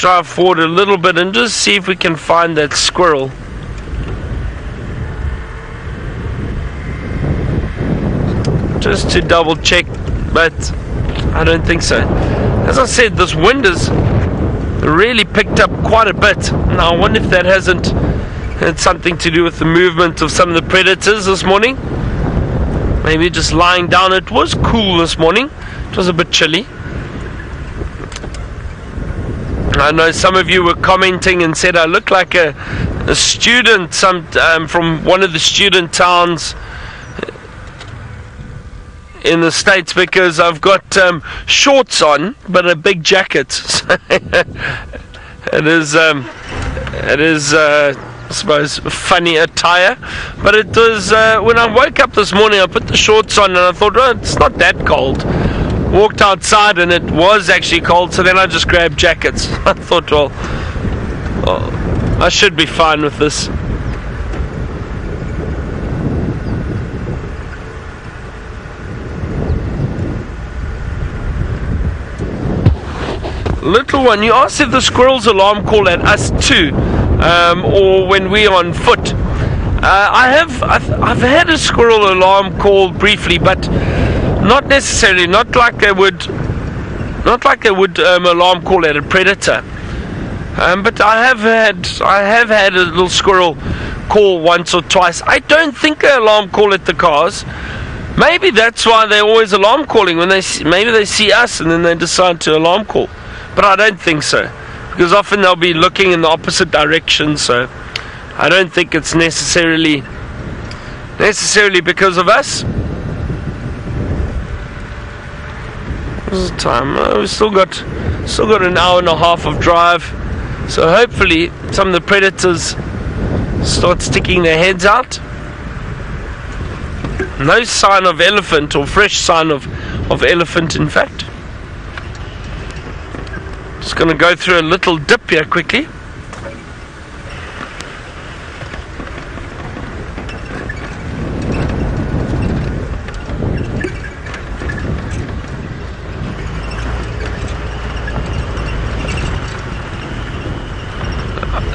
drive forward a little bit and just see if we can find that squirrel. Just to double check, but I don't think so. As I said, this wind has really picked up quite a bit. Now I wonder if that hasn't had something to do with the movement of some of the predators this morning. Maybe just lying down. It was cool this morning. It was a bit chilly. I know some of you were commenting and said I look like a student from one of the student towns in the States, because I've got shorts on but a big jacket. It is I suppose funny attire, but it was when I woke up this morning I put the shorts on and I thought, oh, it's not that cold. Walked outside and it was actually cold, so then I just grabbed jackets. I thought, well, I should be fine with this. Little one, you asked if the squirrel's alarm call at us too, or when we're on foot. I've had a squirrel alarm call briefly, but not necessarily, not like they would alarm call at a predator. But I have had a little squirrel call once or twice. I don't think they alarm call at the cars. Maybe that's why they're always alarm calling, when maybe they see us and then they decide to alarm call. But I don't think so, because often they'll be looking in the opposite direction, so I don't think it's necessarily because of us. What's the time? We've still got an hour and a half of drive, so hopefully some of the predators start sticking their heads out. No sign of elephant, or fresh sign of elephant, in fact. Just going to go through a little dip here quickly.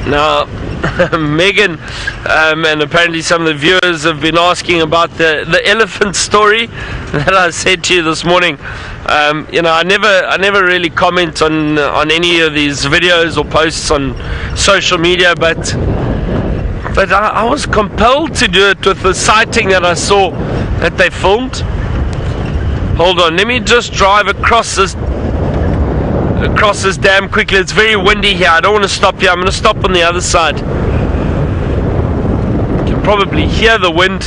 Now, Megan and apparently some of the viewers have been asking about the elephant story that I said to you this morning. You know, I never really comment on any of these videos or posts on social media, but I was compelled to do it with the sighting that I saw that they filmed. Hold on, let me just drive across this dam quickly. It's very windy here. I don't want to stop here. I'm going to stop on the other side. You can probably hear the wind.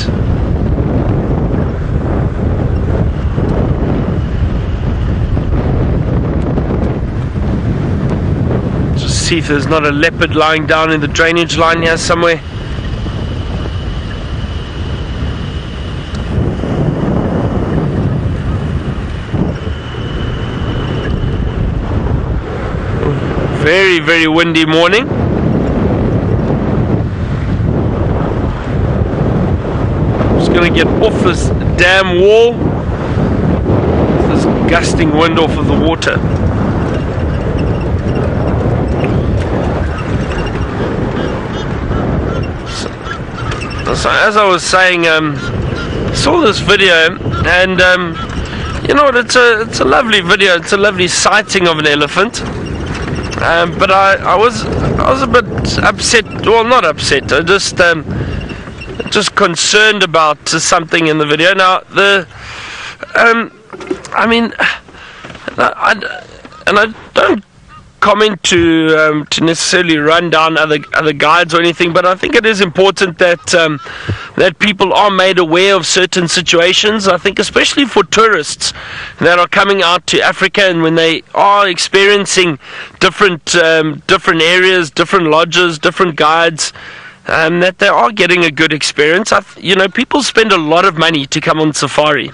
Just see if there's not a leopard lying down in the drainage line here somewhere. Very, very windy morning. Just going to get off this dam wall. This gusting wind off of the water. So as I was saying, saw this video, and you know what? It's a lovely video. It's a lovely sighting of an elephant. But I was a bit upset. Well, not upset. I just concerned about something in the video. Now I mean, I don't comment to necessarily run down other guides or anything, but I think it is important that people are made aware of certain situations. I think especially for tourists that are coming out to Africa, and when they are experiencing different areas, different lodges, different guides, that they are getting a good experience. You know, people spend a lot of money to come on safari,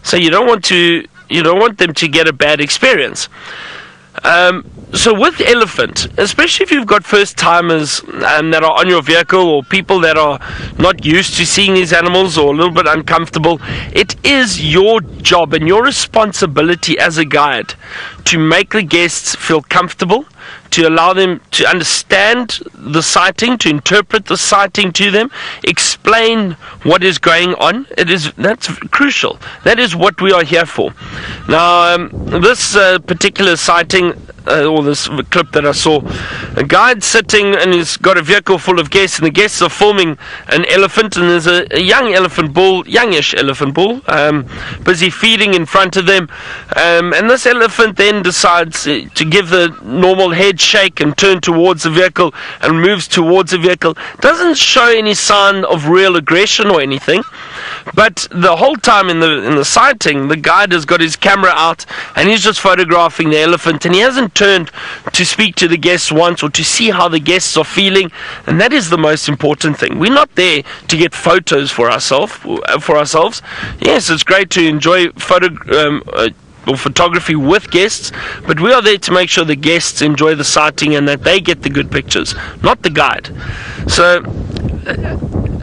so you don't want them to get a bad experience. So with elephant, especially if you've got first timers that are on your vehicle, or people that are not used to seeing these animals or a little bit uncomfortable, it is your job and your responsibility as a guide to make the guests feel comfortable, to allow them to understand the sighting, to interpret the sighting to them, explain what is going on. That's crucial. That is what we are here for. Now, this particular sighting, or this clip that I saw, a guide sitting and he's got a vehicle full of guests, and the guests are filming an elephant, and there's a youngish elephant bull, busy feeding in front of them, and this elephant then decides to give the normal head shake and turn towards the vehicle and moves towards the vehicle. Doesn't show any sign of real aggression or anything, but the whole time in the sighting, the guide has got his camera out and he's just photographing the elephant, and he hasn't turned to speak to the guests once or to see how the guests are feeling. And that is the most important thing. We're not there to get photos for ourselves. Yes, it's great to enjoy photography with guests, but we are there to make sure the guests enjoy the sighting and that they get the good pictures, not the guide. So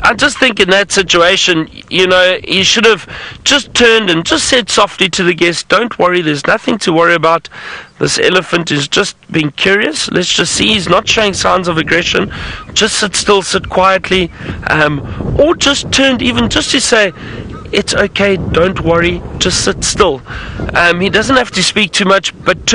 I just think in that situation, he should have just turned and just said softly to the guests, don't worry, there's nothing to worry about. This elephant is just being curious. Let's just see. He's not showing signs of aggression. Just sit still, sit quietly. Or just turned even just to say, it's okay, don't worry, just sit still. He doesn't have to speak too much, but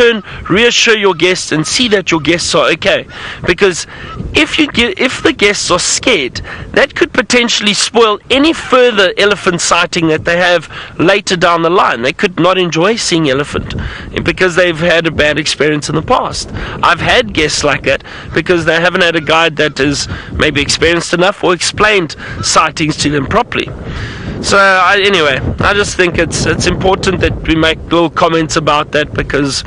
reassure your guests and see that your guests are okay. Because if the guests are scared, that could potentially spoil any further elephant sighting that they have later down the line. They could not enjoy seeing elephant because they've had a bad experience in the past. I've had guests like that because they haven't had a guide that is maybe experienced enough or explained sightings to them properly. So anyway, I just think it's important that we make little comments about that because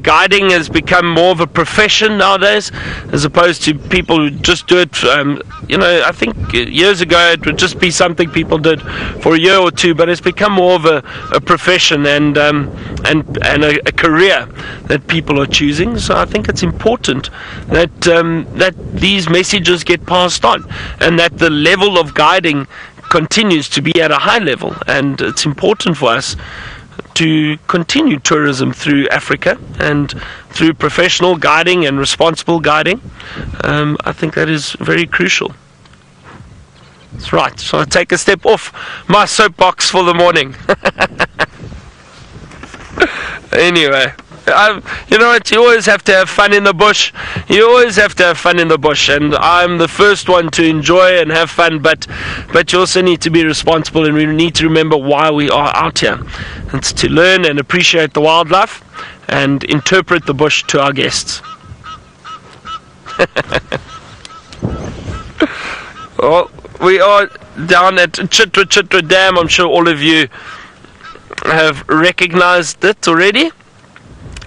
guiding has become more of a profession nowadays, as opposed to people who just do it. I think years ago it would just be something people did for a year or two, but it's become more of a profession and a career that people are choosing. So I think it's important that these messages get passed on, and that the level of guiding continues to be at a high level, and it's important for us to continue tourism through Africa and through professional guiding and responsible guiding. I think that is very crucial. That's right. So I take a step off my soapbox for the morning. Anyway, you know what? You always have to have fun in the bush. You always have to have fun in the bush, and I'm the first one to enjoy and have fun. But you also need to be responsible, and we need to remember why we are out here. It's to learn and appreciate the wildlife and interpret the bush to our guests. Well, we are down at Chitra Dam. I'm sure all of you have recognized it already.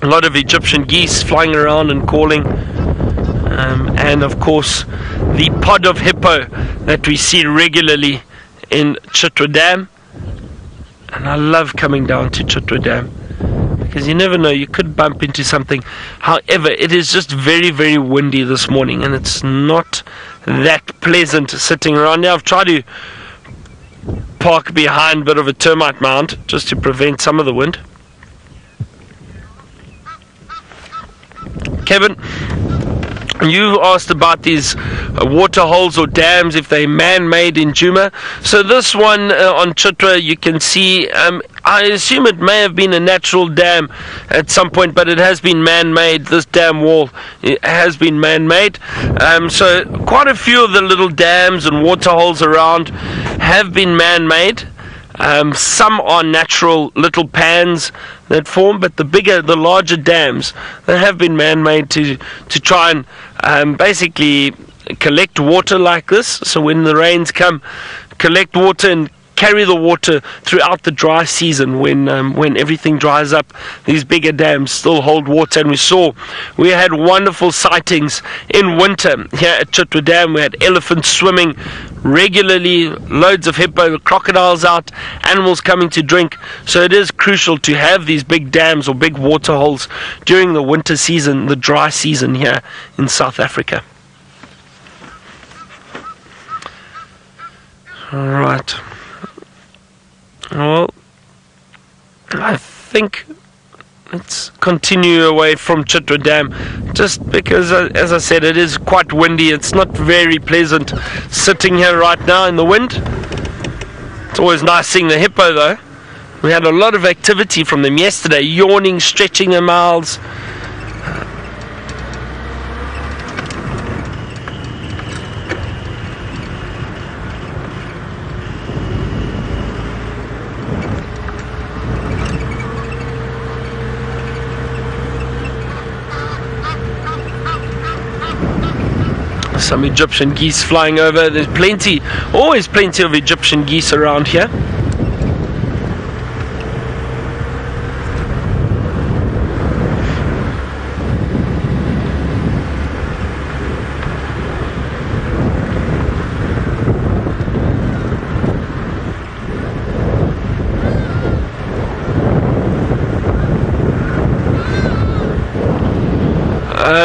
A lot of Egyptian geese flying around and calling, and of course the pod of hippo that we see regularly in Chitra Dam. And I love coming down to Chitra Dam because you never know, you could bump into something. However, it is just very, very windy this morning, and it's not that pleasant sitting around here. I've tried to park behind a bit of a termite mound just to prevent some of the wind. Kevin, you asked about these water holes or dams, if they're man-made in Djuma. So this one on Chitra, you can see, I assume it may have been a natural dam at some point, but it has been man-made. This dam wall has been man-made. So quite a few of the little dams and water holes around have been man-made. Some are natural little pans that form, but the larger dams, they have been man-made to try and basically collect water like this. So when the rains come, collect water and carry the water throughout the dry season. When everything dries up, these bigger dams still hold water. And we had wonderful sightings in winter here at Chitwa Dam. We had elephants swimming regularly, loads of hippo, crocodiles out, animals coming to drink. So it is crucial to have these big dams or big water holes during the winter season, the dry season here in South Africa. All right. Well, I think let's continue away from Chitwa Dam, just because, as I said, it is quite windy. It's not very pleasant sitting here right now in the wind. It's always nice seeing the hippo, though. We had a lot of activity from them yesterday, yawning, stretching their mouths. Some Egyptian geese flying over. There's plenty, always plenty of Egyptian geese around here.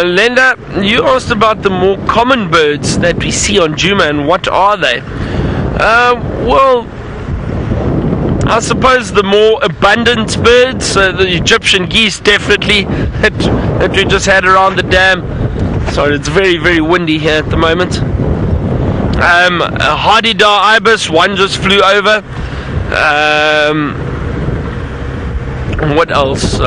Linda, you asked about the more common birds that we see on Djuma, and what are they? Well, I suppose the more abundant birds, the Egyptian geese definitely, that we just had around the dam. Sorry, it's very, very windy here at the moment. A Hardy-dar ibis, one just flew over. What else?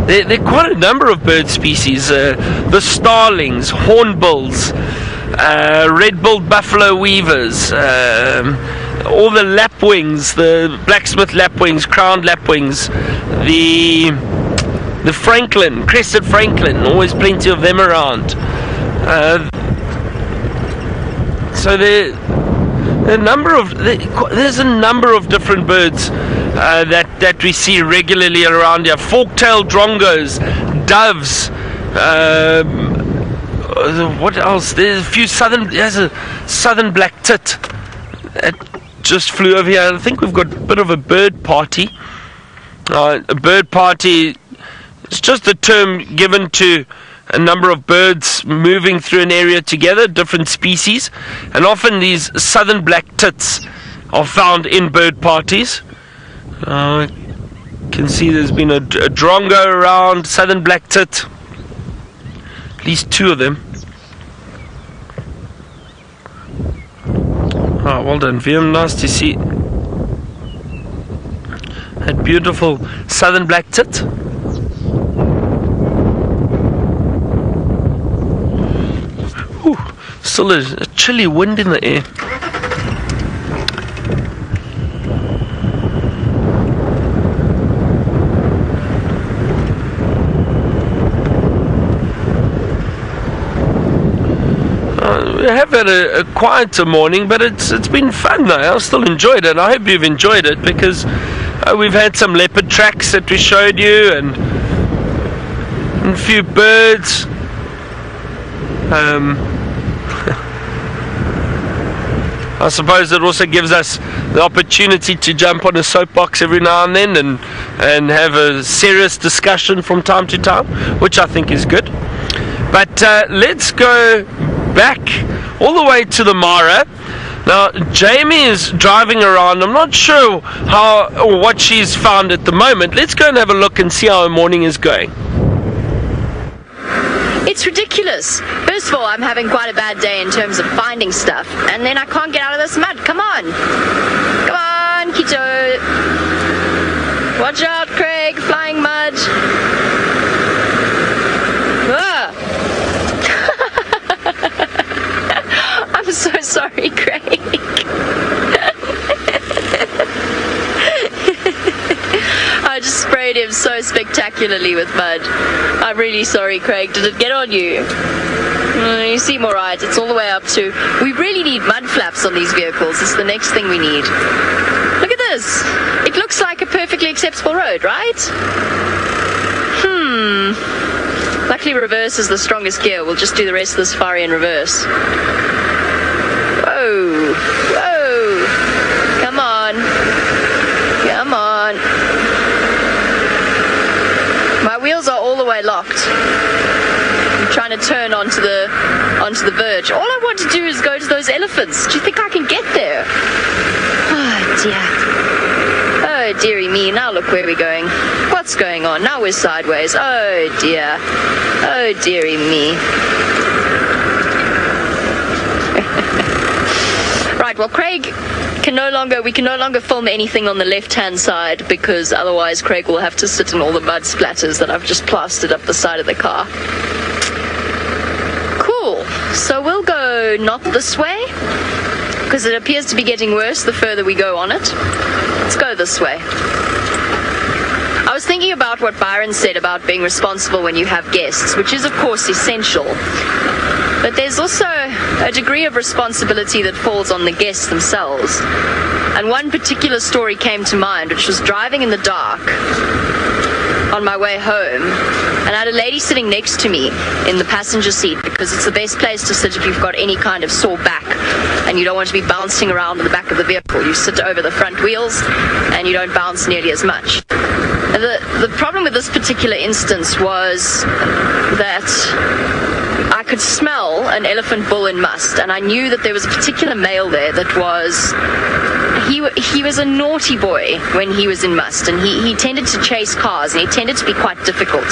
There are quite a number of bird species. The starlings, hornbills, red-billed buffalo weavers, all the lapwings, the blacksmith lapwings, crowned lapwings, the franklin, crested franklin, always plenty of them around. So there's a number of different birds that we see regularly around here. Fork-tailed drongos, doves, what else? There's a southern black tit that just flew over here. I think we've got a bit of a bird party. A bird party is just a term given to a number of birds moving through an area together, different species, and often these southern black tits are found in bird parties. You can see there's been a drongo around, southern black tit, at least two of them. Oh, well done, Viam, nice to see that beautiful southern black tit. Still a chilly wind in the air. We have had a quieter morning, but it's been fun though. I still enjoyed it. I hope you've enjoyed it, because we've had some leopard tracks that we showed you, and a few birds. I suppose it also gives us the opportunity to jump on a soapbox every now and then and have a serious discussion from time to time, which I think is good. But let's go back all the way to the Mara. Now, Jamie is driving around. I'm not sure how or what she's found at the moment. Let's go and have a look and see how her morning is going. It's ridiculous. First of all, I'm having quite a bad day in terms of finding stuff, and then I can't get out of this mud. Come on. Come on, Kito. Watch out, Craig. Flying mud. Ah. I'm so sorry, Craig. I just sprayed him so spectacularly with mud. I'm really sorry, Craig. Did it get on you? You seem alright. It's all the way up to... We really need mud flaps on these vehicles. It's the next thing we need. Look at this. It looks like a perfectly acceptable road, right? Luckily reverse is the strongest gear. We'll just do the rest of the safari in reverse. Whoa. Whoa. Come on. Come on. My wheels are all the way locked. I'm trying to turn onto the verge. All I want to do is go to those elephants. Do you think I can get there? Oh dear. Oh, dearie me, now look where we're going. What's going on? Now we're sideways. Oh, dear. Oh, dearie me. Right, well, we can no longer film anything on the left-hand side because otherwise Craig will have to sit in all the mud splatters that I've just plastered up the side of the car. Cool. So we'll go not this way because it appears to be getting worse the further we go on it. Let's go this way. I was thinking about what Byron said about being responsible when you have guests, which is of course essential. But there's also a degree of responsibility that falls on the guests themselves. And one particular story came to mind, which was driving in the dark on my way home, and I had a lady sitting next to me in the passenger seat because it's the best place to sit if you've got any kind of sore back and you don't want to be bouncing around in the back of the vehicle. You sit over the front wheels and you don't bounce nearly as much. The problem with this particular instance was that I could smell an elephant bull in must, and I knew that there was a particular male there that was... He was a naughty boy when he was in must, and he tended to chase cars, and he tended to be quite difficult.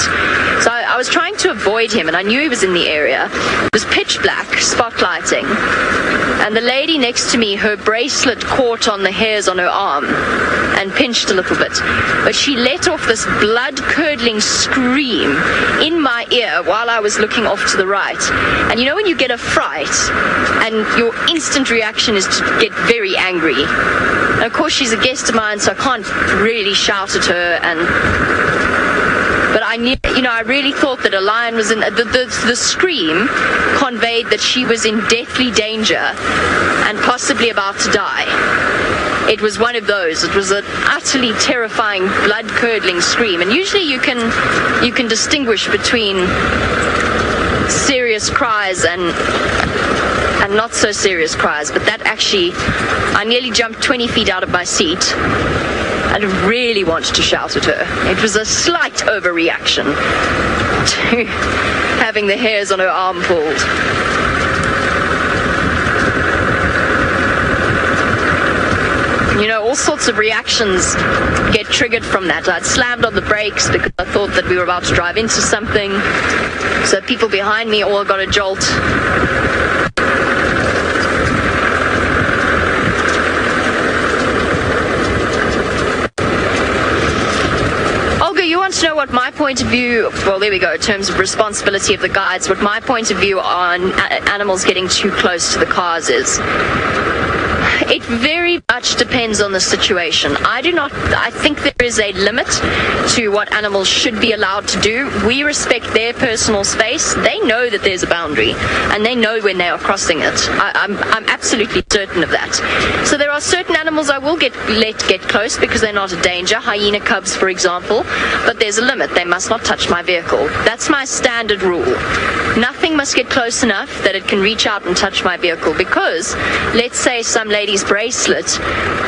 So I was trying to avoid him, and I knew he was in the area. It was pitch black, spotlighting, and the lady next to me, her bracelet caught on the hairs on her arm and pinched a little bit. But she let off this blood-curdling scream in my ear while I was looking off to the right. And you know when you get a fright, and your instant reaction is to get very angry. And of course she's a guest of mine, so I can't really shout at her. But I really thought that a lion was in. The scream conveyed that she was in deathly danger and possibly about to die. It was one of those. It was an utterly terrifying, blood-curdling scream. And usually you can distinguish between serious cries and not so serious cries, but that actually, I nearly jumped 20 feet out of my seat. I really wanted to shout at her. It was a slight overreaction to having the hairs on her arm pulled. You know, all sorts of reactions get triggered from that. I'd slammed on the brakes because I thought that we were about to drive into something. So people behind me all got a jolt. You want to know what my point of view, well, there we go, in terms of responsibility of the guides, what my point of view on animals getting too close to the cars is. It very much depends on the situation. I think there is a limit to what animals should be allowed to do. We respect their personal space. They know that there's a boundary, and they know when they are crossing it. I'm absolutely certain of that. So there are certain animals I will let get close because they're not a danger. Hyena cubs, for example. But there's a limit. They must not touch my vehicle. That's my standard rule. Nothing must get close enough that it can reach out and touch my vehicle, because let's say some lady's bracelet,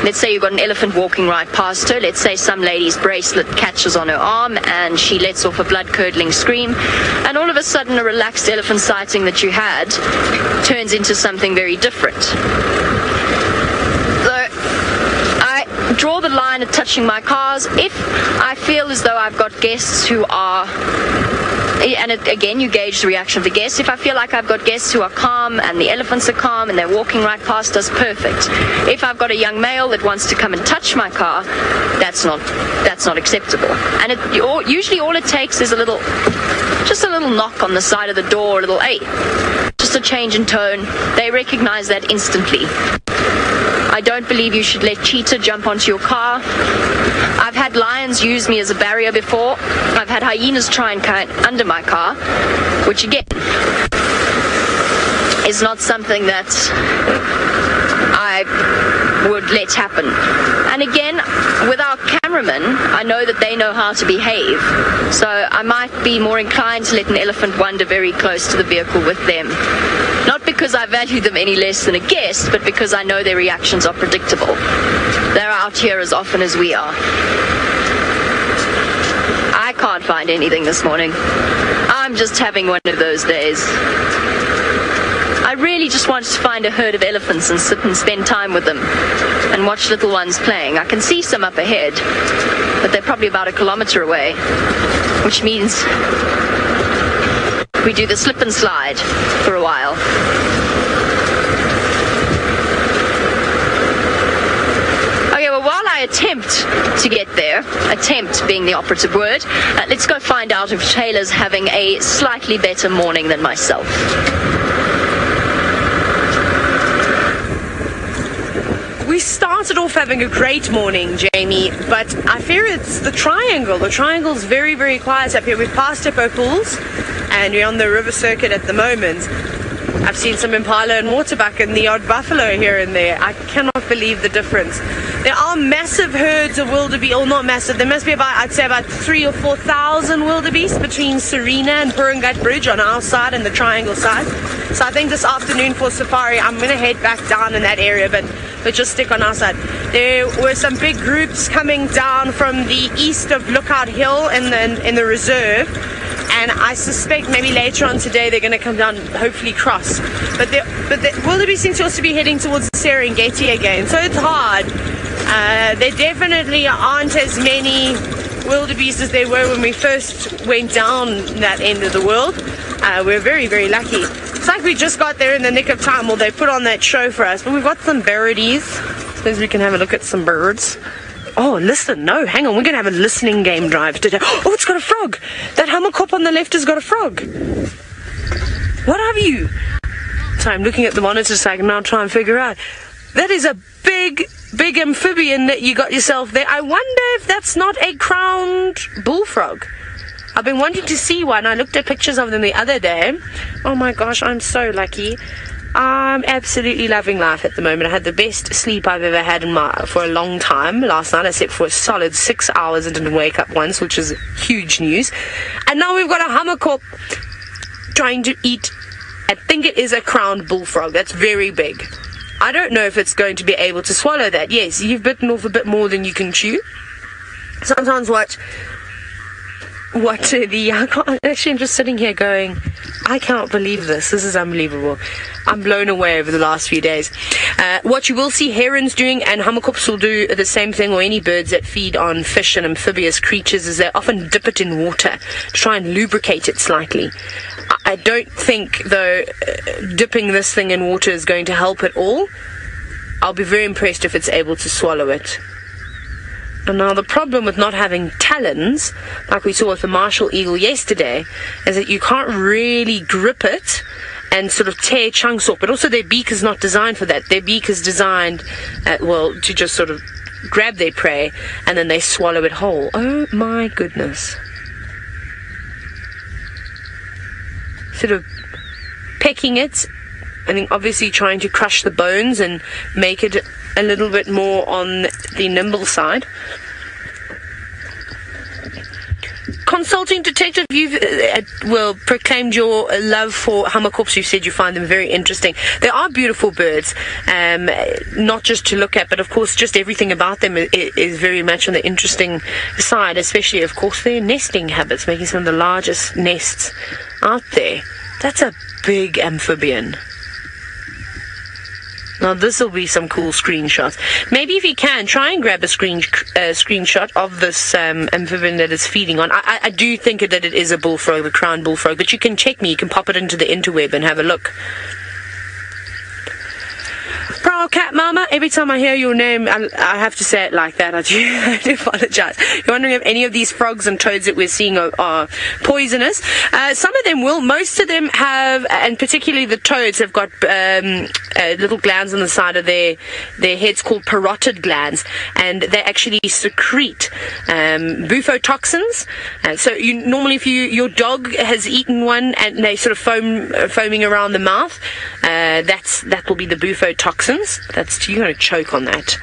let's say you've got an elephant walking right past her, let's say some lady's bracelet catches on her arm and she lets off a blood-curdling scream, and all of a sudden a relaxed elephant sighting that you had turns into something very different. So I draw the line at touching my cars if I feel as though I've got guests who are, and again, you gauge the reaction of the guests. If I feel like I've got guests who are calm and the elephants are calm and they're walking right past us, perfect. If I've got a young male that wants to come and touch my car, that's not acceptable. And usually all it takes is just a little knock on the side of the door, a little, hey, just a change in tone. They recognize that instantly. I don't believe you should let cheetah jump onto your car. I've had lions use me as a barrier before. I've had hyenas try and come under my car, which again is not something that I would let happen. And again, with our cameramen, I know that they know how to behave. So I might be more inclined to let an elephant wander very close to the vehicle with them. Not because I value them any less than a guest, but because I know their reactions are predictable. They're out here as often as we are. I can't find anything this morning. I'm just having one of those days. I really just wanted to find a herd of elephants and sit and spend time with them and watch little ones playing. I can see some up ahead, but they're probably about 1 kilometer away, which means we do the slip and slide for a while. Okay, well, while I attempt to get there, attempt being the operative word, let's go find out if Taylor's having a slightly better morning than myself. We started off having a great morning, Jamie, but I fear it's the triangle. The triangle's very, very quiet up here. We've passed Hippo Pools, and we're on the river circuit at the moment. I've seen some impala and waterbuck and the odd buffalo here and there. I cannot believe the difference. There are massive herds of wildebeest, or not massive, there must be about, I'd say about 3,000 or 4,000 wildebeest between Serena and Purungat Bridge on our side and the triangle side. So I think this afternoon for safari, I'm going to head back down in that area, but just stick on our side. There were some big groups coming down from the east of Lookout Hill in the reserve, and I suspect maybe later on today they're going to come down, hopefully cross. But the wildebeest seem to also be heading towards Serengeti again, so it's hard. There definitely aren't as many wildebeest as there were when we first went down that end of the world. We're very, very lucky. It's like we just got there in the nick of time. Well, they put on that show for us. But we've got some birdies. Suppose we can have a look at some birds. Oh, listen. No, hang on. We're going to have a listening game drive today. Oh, it's got a frog. That Hammerkop on the left has got a frog. What have you? So I'm looking at the monitor so I can now try and figure out. That is a big amphibian that you got yourself there. I wonder if that's not a crowned bullfrog. I've been wanting to see one. I looked at pictures of them the other day. Oh my gosh, I'm so lucky. I'm absolutely loving life at the moment. I had the best sleep I've ever had for a long time. Last night I slept for a solid 6 hours and didn't wake up once, which is huge news. And now we've got a Hammerkop trying to eat, I think it is a crowned bullfrog. That's very big. I don't know if it's going to be able to swallow that. Yes, you've bitten off a bit more than you can chew. Sometimes actually I'm just sitting here going, I can't believe this. This is unbelievable. I'm blown away over the last few days. What you will see herons doing, and Hammerkops will do the same thing, or any birds that feed on fish and amphibious creatures, is they often dip it in water to try and lubricate it slightly. I don't think, though, dipping this thing in water is going to help at all. I'll be very impressed if it's able to swallow it. And now the problem with not having talons, like we saw with the martial eagle yesterday, is that you can't really grip it and sort of tear chunks off. But also their beak is not designed for that. Their beak is designed, to just sort of grab their prey and then they swallow it whole. Oh my goodness. Sort of pecking it, I think obviously trying to crush the bones and make it a little bit more on the nimble side. Consulting detective, you've proclaimed your love for Hammerkops. You said you find them very interesting. They are beautiful birds, not just to look at, but of course just everything about them is very much on the interesting side, especially of course their nesting habits, making some of the largest nests out there. That's a big amphibian. Now this will be some cool screenshots. Maybe if you can, try and grab a screenshot of this amphibian that is feeding on. I do think that it is a bullfrog, the crowned bullfrog, but you can check me. You can pop it into the interweb and have a look. Prowl cat mama, every time I hear your name, I have to say it like that. I do apologize. You're wondering if any of these frogs and toads that we're seeing are poisonous. Some of them will. Most of them have, and particularly the toads, have got little glands on the side of their heads called parotid glands, and they actually secrete bufotoxins. So normally if your dog has eaten one and they sort of foaming around the mouth, that will be the bufotoxins. You're going to choke on that.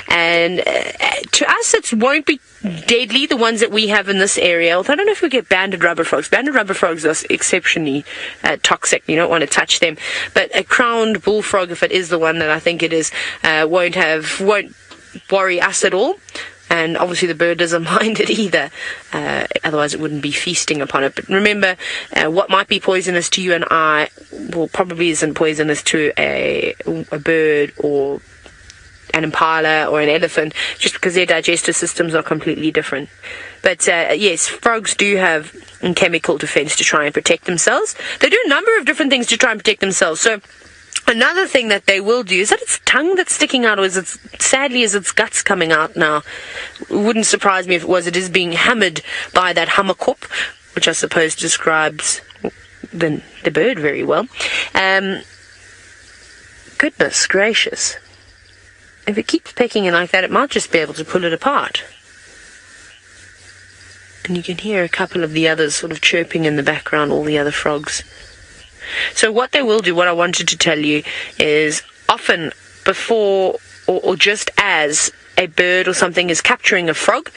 And to us, it won't be deadly, the ones that we have in this area. Although I don't know if we get banded rubber frogs. Banded rubber frogs are exceptionally toxic. You don't want to touch them. But a crowned bullfrog, if it is the one that I think it is, won't worry us at all. and obviously the bird doesn't mind it either. Otherwise it wouldn't be feasting upon it. But remember, what might be poisonous to you and I, well, probably isn't poisonous to a bird or an impala or an elephant, just because their digestive systems are completely different. But yes, frogs do have chemical defense to try and protect themselves. They do a number of different things to try and protect themselves. So another thing that they will do is that its tongue that's sticking out, or is sadly its guts coming out now. It wouldn't surprise me if it was. It is being hammered by that Hammerkop, which I suppose describes the bird very well. Goodness gracious. If it keeps pecking in like that, it might just be able to pull it apart. And you can hear a couple of the others sort of chirping in the background, all the other frogs. So what they will do, what I wanted to tell you, is often before or just as a bird or something is capturing a frog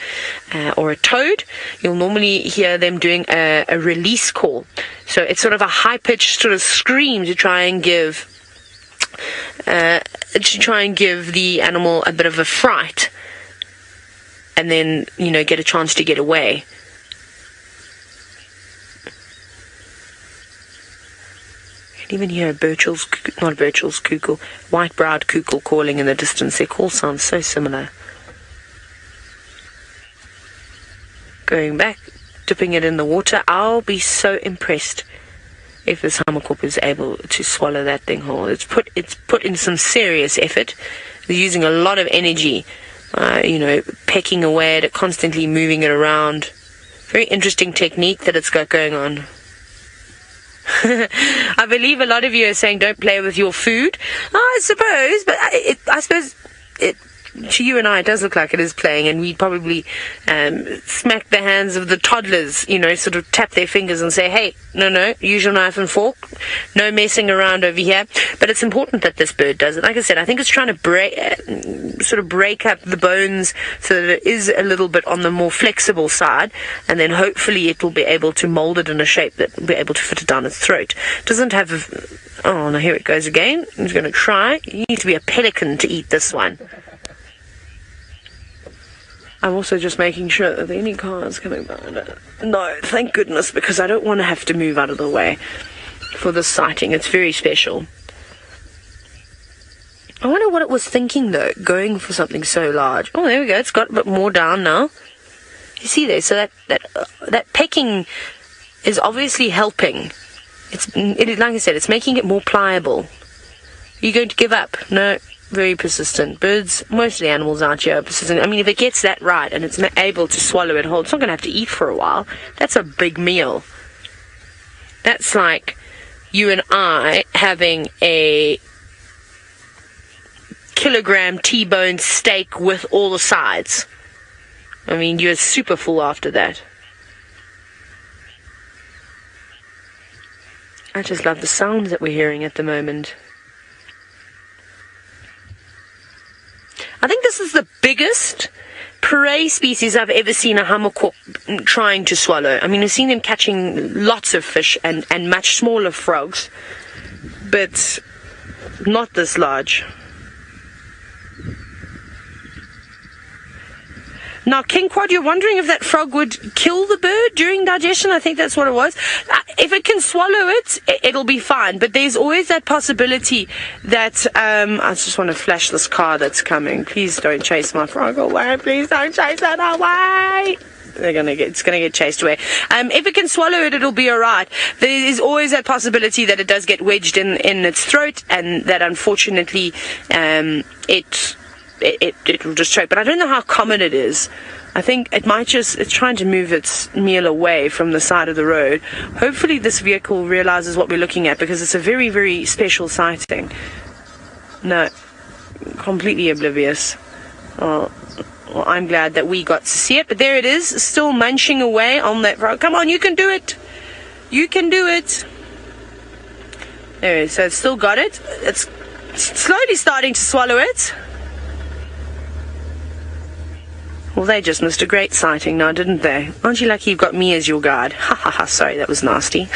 or a toad, you'll normally hear them doing a release call. So it's sort of a high-pitched sort of scream to try and give the animal a bit of a fright, and then, you know, get a chance to get away. You can even hear a white-browed cuckoo calling in the distance. Their call sounds so similar. Going back, dipping it in the water. I'll be so impressed if this Hammerkop is able to swallow that thing whole. It's put in some serious effort. They're using a lot of energy, you know, pecking away at it, constantly moving it around. Very interesting technique that it's got going on. I believe a lot of you are saying don't play with your food. I suppose, but I suppose to you and I, it does look like it is playing, and we'd probably smack the hands of the toddlers, you know, sort of tap their fingers and say, hey, no, use your knife and fork, no messing around over here. But it's important that this bird does it. Like I said, I think it's trying to break up the bones so that it is a little bit on the more flexible side, and then hopefully it will be able to mold it in a shape that will be able to fit it down its throat. Doesn't have oh, no, here it goes again. He's going to try. You need to be a pelican to eat this one. I'm also just making sure that there are any cars coming by. No, thank goodness, because I don't want to have to move out of the way for this sighting. It's very special. I wonder what it was thinking, though, going for something so large. Oh, there we go. It's got a bit more down now. You see there? So that pecking is obviously helping. Like I said, it's making it more pliable. Are you going to give up? No. Very persistent. Birds, mostly animals out here, are persistent. I mean, if it gets that right and it's able to swallow it whole, it's not going to have to eat for a while. That's a big meal. That's like you and I having a kilogram T-bone steak with all the sides. I mean, you're super full after that. I just love the sounds that we're hearing at the moment. I think this is the biggest prey species I've ever seen a Hammerkop trying to swallow. I mean, I've seen them catching lots of fish and much smaller frogs, but not this large. Now, King Quad, you're wondering if that frog would kill the bird during digestion? I think that's what it was. If it can swallow it, it'll be fine. But there's always that possibility that... I just want to flash this car that's coming. Please don't chase my frog away. Please don't chase it away. It's gonna get chased away. If it can swallow it, it'll be alright. There is always that possibility that it does get wedged in its throat, and that unfortunately it will just choke. But I don't know how common it is. I think it's trying to move its meal away from the side of the road. Hopefully this vehicle realizes what we're looking at, because it's a very, very special sighting. No, completely oblivious. Well, I'm glad that we got to see it, but there it is, still munching away on that frog. Come on, you can do it. You can do it. There it is. So it's still got it. It's slowly starting to swallow it. Well, they just missed a great sighting now, didn't they? Aren't you lucky you've got me as your guide? Ha ha ha, sorry, that was nasty.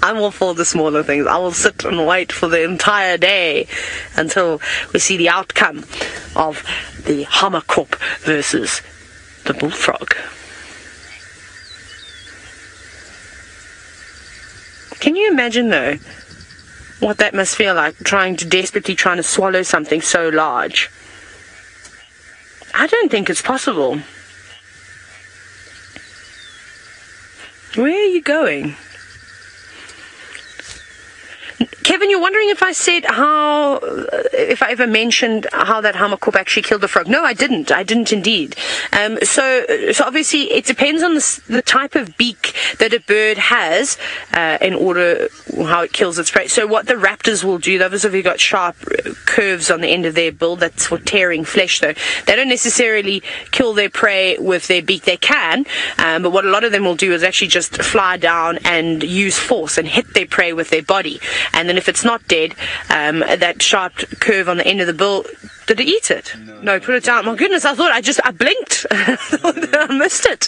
I'm all for the smaller things. I will sit and wait for the entire day until we see the outcome of the Hammerkop versus the bullfrog. Can you imagine, though, what that must feel like, desperately trying to swallow something so large? I don't think it's possible. Where are you going? Kevin, you're wondering if I said if I ever mentioned how that Hammerkop actually killed the frog. No, I didn't. I didn't indeed. So obviously it depends on the type of beak that a bird has in order how it kills its prey. So what the raptors will do, they've obviously got sharp curves on the end of their bill. That's for tearing flesh, though. They don't necessarily kill their prey with their beak. They can, but what a lot of them will do is actually just fly down and use force and hit their prey with their body. And then if it's not dead, that sharp curve on the end of the bill, did it eat it? No, put it down. My goodness, I thought I blinked. I missed it.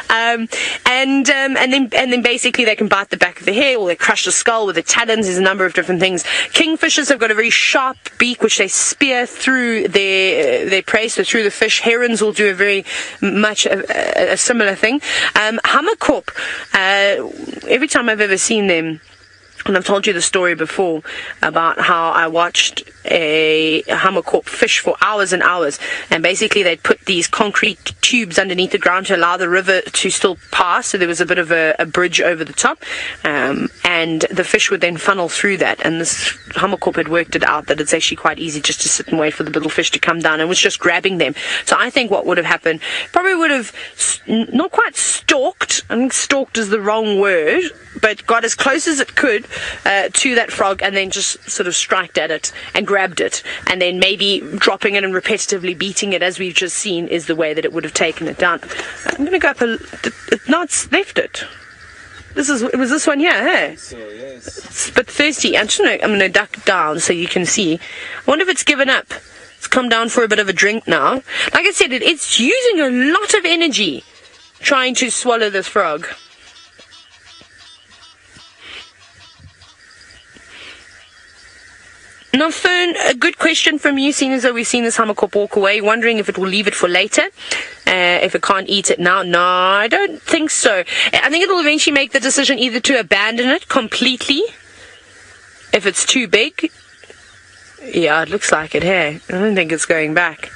And then basically they can bite the back of the hair, or they crush the skull with their talons. There's a number of different things. Kingfishers have got a very sharp beak which they spear through their prey, so through the fish. Herons will do a very much a similar thing. Hammerkop, every time I've ever seen them, and I've told you the story before about how I watched a Hammerkop fish for hours and hours, and basically they'd put these concrete tubes underneath the ground to allow the river to still pass, so there was a bit of a bridge over the top, and the fish would then funnel through that. And this Hammerkop had worked it out that it's actually quite easy just to sit and wait for the little fish to come down, and was just grabbing them. So I think what would have happened, probably would have not quite stalked, I think stalked is the wrong word, but got as close as it could to that frog, and then just sort of striked at it and grabbed it, and then maybe dropping it and repetitively beating it, as we've just seen, is the way that it would have taken it down. I'm going to go up now it's left it. It was this one here, hey? So, yes. It's a bit thirsty. I'm going to duck down so you can see. I wonder if it's given up. It's come down for a bit of a drink now. Like I said, it's using a lot of energy trying to swallow this frog. Now, Fern, a good question from you, seeing as though we've seen this Hammerkop walk away, wondering if it will leave it for later, if it can't eat it now. No, I don't think so. I think it will eventually make the decision either to abandon it completely, if it's too big. Yeah, it looks like it, hey? I don't think it's going back.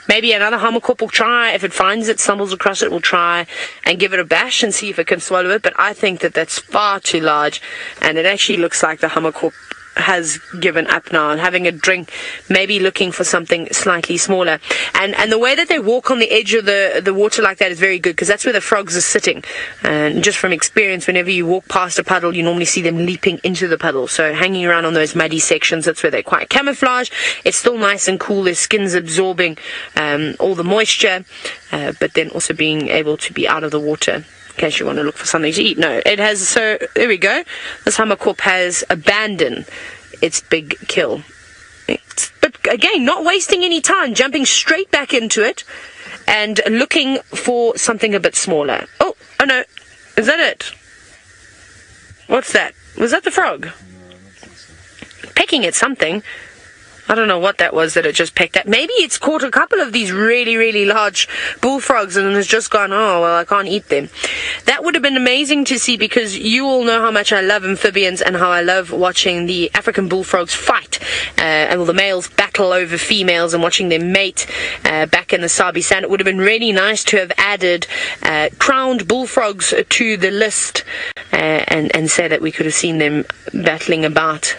Maybe another Hammerkop will try. If it finds it, stumbles across it, will try and give it a bash and see if it can swallow it. But I think that that's far too large, and it actually looks like the Hammerkop has given up now and having a drink, maybe looking for something slightly smaller. And the way that they walk on the edge of the water like that is very good, because that's where the frogs are sitting. And just from experience, whenever you walk past a puddle, you normally see them leaping into the puddle. So hanging around on those muddy sections, that's where they're quite camouflaged. It's still nice and cool. Their skin's absorbing all the moisture, but then also being able to be out of the water in case you want to look for something to eat. No, it has, so there we go. This Hammerkop has abandoned its big kill. But again, not wasting any time, jumping straight back into it and looking for something a bit smaller. Oh no, is that it? What's that? Was that the frog? Pecking at something. I don't know what that was that it just pecked at. Maybe it's caught a couple of these really, really large bullfrogs and has just gone, oh, well, I can't eat them. That would have been amazing to see, because you all know how much I love amphibians and how I love watching the African bullfrogs fight. And the males battle over females and watching them mate back in the Sabi sand. It would have been really nice to have added crowned bullfrogs to the list and say that we could have seen them battling about.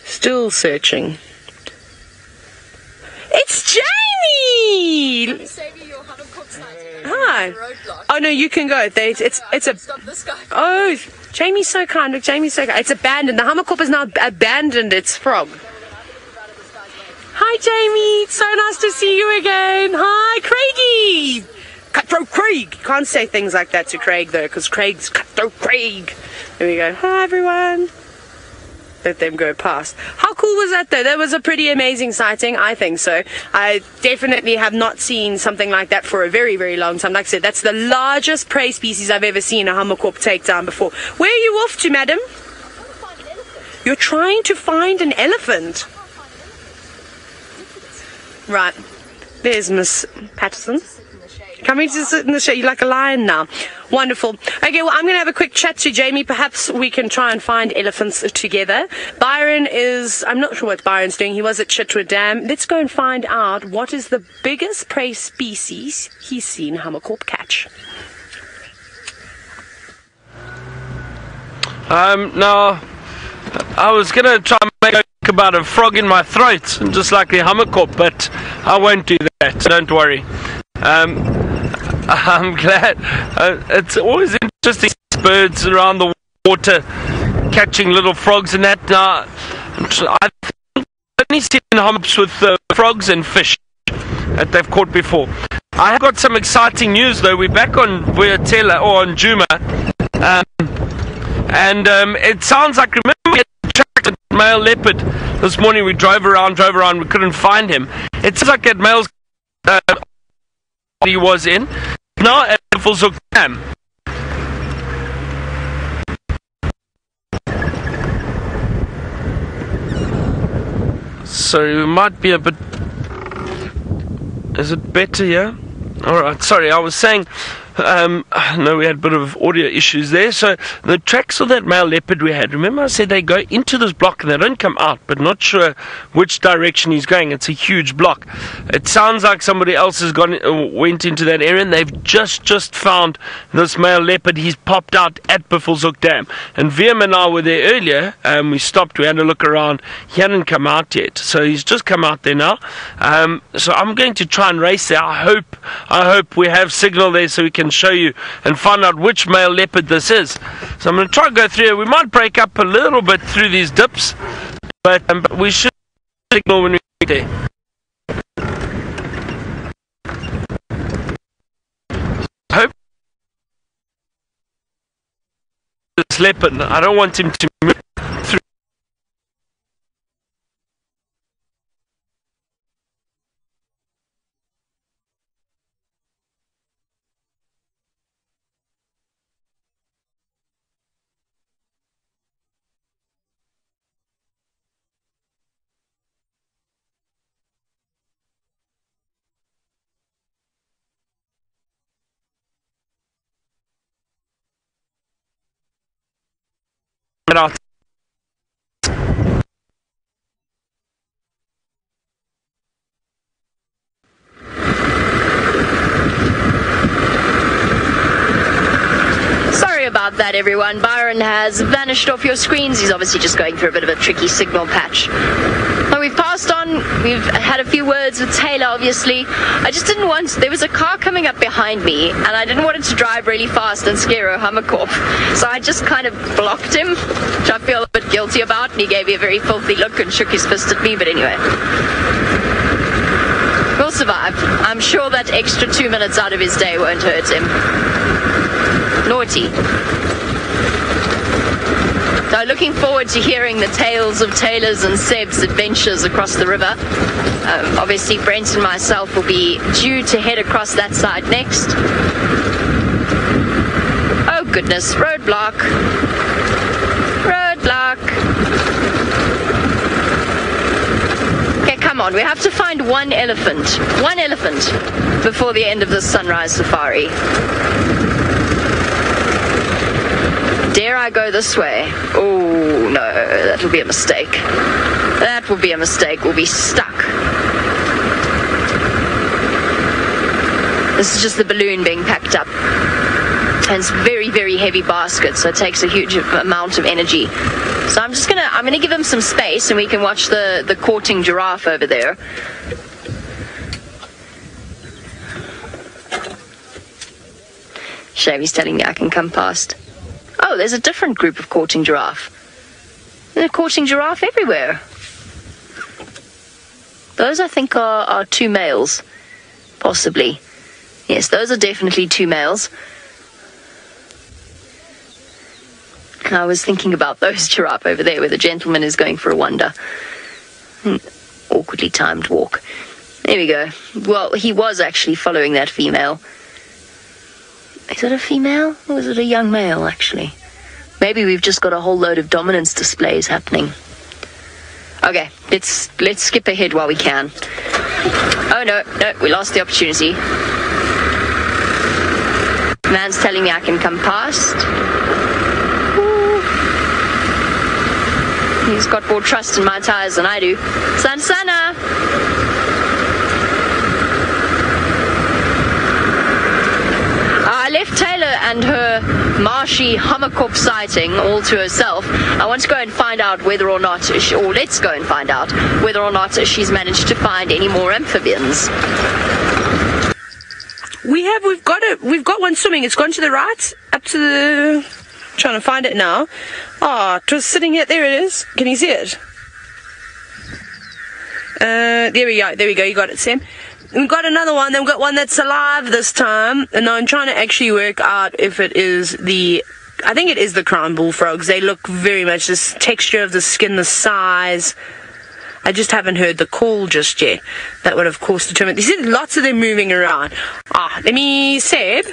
Still searching. It's Jamie! Hi. Oh no, you can go. It's a. Oh, Jamie's so kind. Look, Jamie's so kind. It's abandoned. The Hammerkop has now abandoned its frog. Hi, Jamie. It's so nice to see you again. Hi, Craigie. Cutthroat Craig. You can't say things like that to Craig though, because Craig's Cutthroat Craig. There we go. Hi, everyone. Let them go past. How cool was that though? That was a pretty amazing sighting, I think so. I definitely have not seen something like that for a very, very long time. Like I said, that's the largest prey species I've ever seen a Hammerkop take down before. Where are you off to, madam? You're trying to find an elephant? Right. There's Miss Patterson. Coming to sit in the shade. You're like a lion now. Wonderful. Okay, well, I'm going to have a quick chat to Jamie. Perhaps we can try and find elephants together. Byron is... I'm not sure what Byron's doing. He was at Chitwa Dam. Let's go and find out what is the biggest prey species he's seen Hammerkop catch. Now, I was going to try and make a joke about a frog in my throat, just like the Hammerkop, but I won't do that, don't worry. I'm glad. It's always interesting to see birds around the water catching little frogs and that. Now, I've only seen humps with frogs and fish that they've caught before. I have got some exciting news though. We're back on Vuyatela or on Djuma, and it sounds like, remember we had tracked a male leopard this morning. We drove around, we couldn't find him. It sounds like that male's he was in now at the bullfrog dam. So it might be a bit. Is it better here? Alright, sorry, I was saying no, we had a bit of audio issues there. So the tracks of that male leopard we had, remember I said they go into this block and they don't come out, but not sure which direction he's going. It's a huge block. It sounds like somebody else has went into that area, and they've just found this male leopard. He's popped out at Bullfrog Dam, and Viam and I were there earlier. We stopped, we had a look around. He hadn't come out yet, so he's just come out there now. So I'm going to try and race there. I hope we have signal there so we can show you and find out which male leopard this is. So I'm going to try and go through here. We might break up a little bit through these dips, but we should signal when we get there. I hope this leopard, I don't want him to move through. Out. Sorry about that, everyone. Byron has vanished off your screens. He's obviously just going through a bit of a tricky signal patch. Well, we've passed on. We've had a few words with Taylor, obviously. I just didn't want... There was a car coming up behind me, and I didn't want it to drive really fast and scare a Hammerkop. So I just kind of blocked him, which I feel a bit guilty about, and he gave me a very filthy look and shook his fist at me, but anyway. We'll survive. I'm sure that extra 2 minutes out of his day won't hurt him. Naughty. So looking forward to hearing the tales of Taylor's and Seb's adventures across the river. Obviously Brent and myself will be due to head across that side next. Oh goodness, roadblock. Roadblock. Okay, come on, we have to find one elephant before the end of this sunrise safari. Dare I go this way? Oh no, that will be a mistake. That will be a mistake. We'll be stuck. This is just the balloon being packed up. And it's very, very heavy basket, so it takes a huge amount of energy. So I'm gonna give him some space, and we can watch the courting giraffe over there. Shavy's telling me I can come past. Oh, there's a different group of courting giraffe. There's a courting giraffe everywhere. Those, I think, are two males. Possibly. Yes, those are definitely two males. I was thinking about those giraffe over there where the gentleman is going for a wander. Awkwardly timed walk. There we go. Well, he was actually following that female. Is it a female? Or is it a young male, actually? Maybe we've just got a whole load of dominance displays happening. Okay, let's skip ahead while we can. Oh, no, we lost the opportunity. Man's telling me I can come past. Ooh. He's got more trust in my tires than I do. Sana! I left Taylor and her marshy Hammerkop sighting all to herself. I want to go and find out whether or not, let's go and find out whether or not she's managed to find any more amphibians. We've got one swimming. It's gone to the right, up to the... Trying to find it now. Oh, it was sitting here. There it is. Can you see it? There we go. You got it, Sam. We've got another one. Then we've got one that's alive this time. And I'm trying to actually work out if it is the... I think it is the crown bullfrogs. They look very much this texture of the skin, the size. I just haven't heard the call just yet. That would, of course, determine... You see lots of them moving around. Let me... Seb,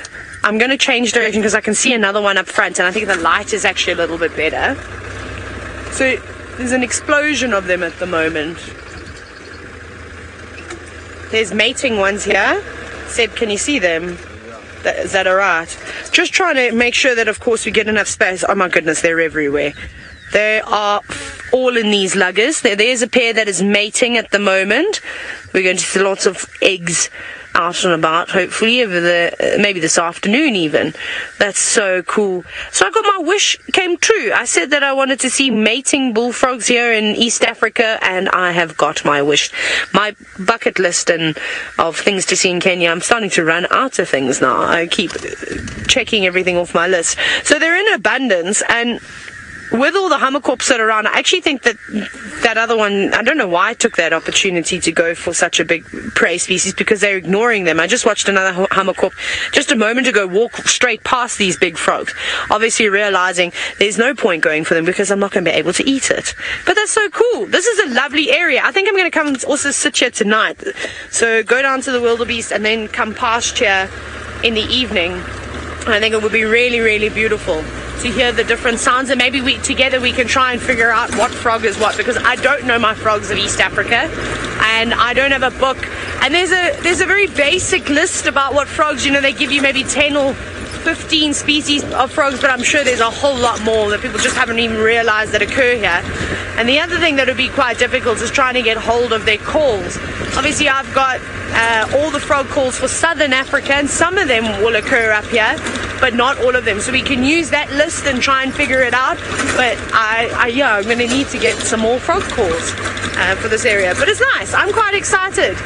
I'm going to change direction because I can see another one up front, and I think the light is actually a little bit better. So there's an explosion of them at the moment. There's mating ones here. Seb, can you see them? Is that alright? Just trying to make sure that, of course, we get enough space. Oh my goodness, they're everywhere. They are all in these luggers. There's a pair that is mating at the moment. We're going to see lots of eggs out and about, hopefully, over maybe this afternoon even. That's so cool. So I got my wish came true. I said that I wanted to see mating bullfrogs here in East Africa, and I have got my wish. My bucket list of things to see in Kenya, I'm starting to run out of things now. I keep checking everything off my list. So they're in abundance, and with all the Hammerkops that are around, I actually think that other one, I don't know why I took that opportunity to go for such a big prey species, because they're ignoring them. I just watched another Hammerkop just a moment ago walk straight past these big frogs, obviously realizing there's no point going for them because I'm not going to be able to eat it. But that's so cool. This is a lovely area. I think I'm going to come and also sit here tonight. So go down to the wildebeest and then come past here in the evening. I think it would be really, really beautiful to hear the different sounds, and maybe together we can try and figure out what frog is what, because I don't know my frogs of East Africa, and I don't have a book. And there's a very basic list about what frogs, they give you maybe 10 or 15 species of frogs, but I'm sure there's a whole lot more that people just haven't even realized that occur here. And the other thing that would be quite difficult is trying to get hold of their calls. Obviously I've got all the frog calls for Southern Africa, and some of them will occur up here, but not all of them. So we can use that list and try and figure it out. But I'm going to need to get some more frog calls for this area. But it's nice. I'm quite excited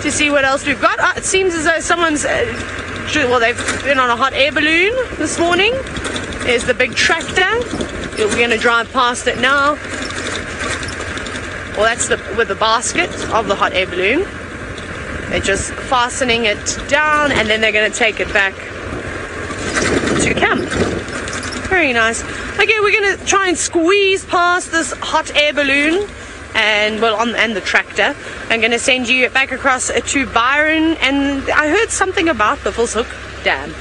to see what else we've got. It seems as though someone's... they've been on a hot air balloon this morning. There's the big tractor. We're going to drive past it now. Well, that's with the basket of the hot air balloon. They're just fastening it down, and then they're going to take it back to camp. Very nice. Okay, we're going to try and squeeze past this hot air balloon and the tractor. I'm going to send you back across to Byron, and I heard something about the Bullfrog Dam.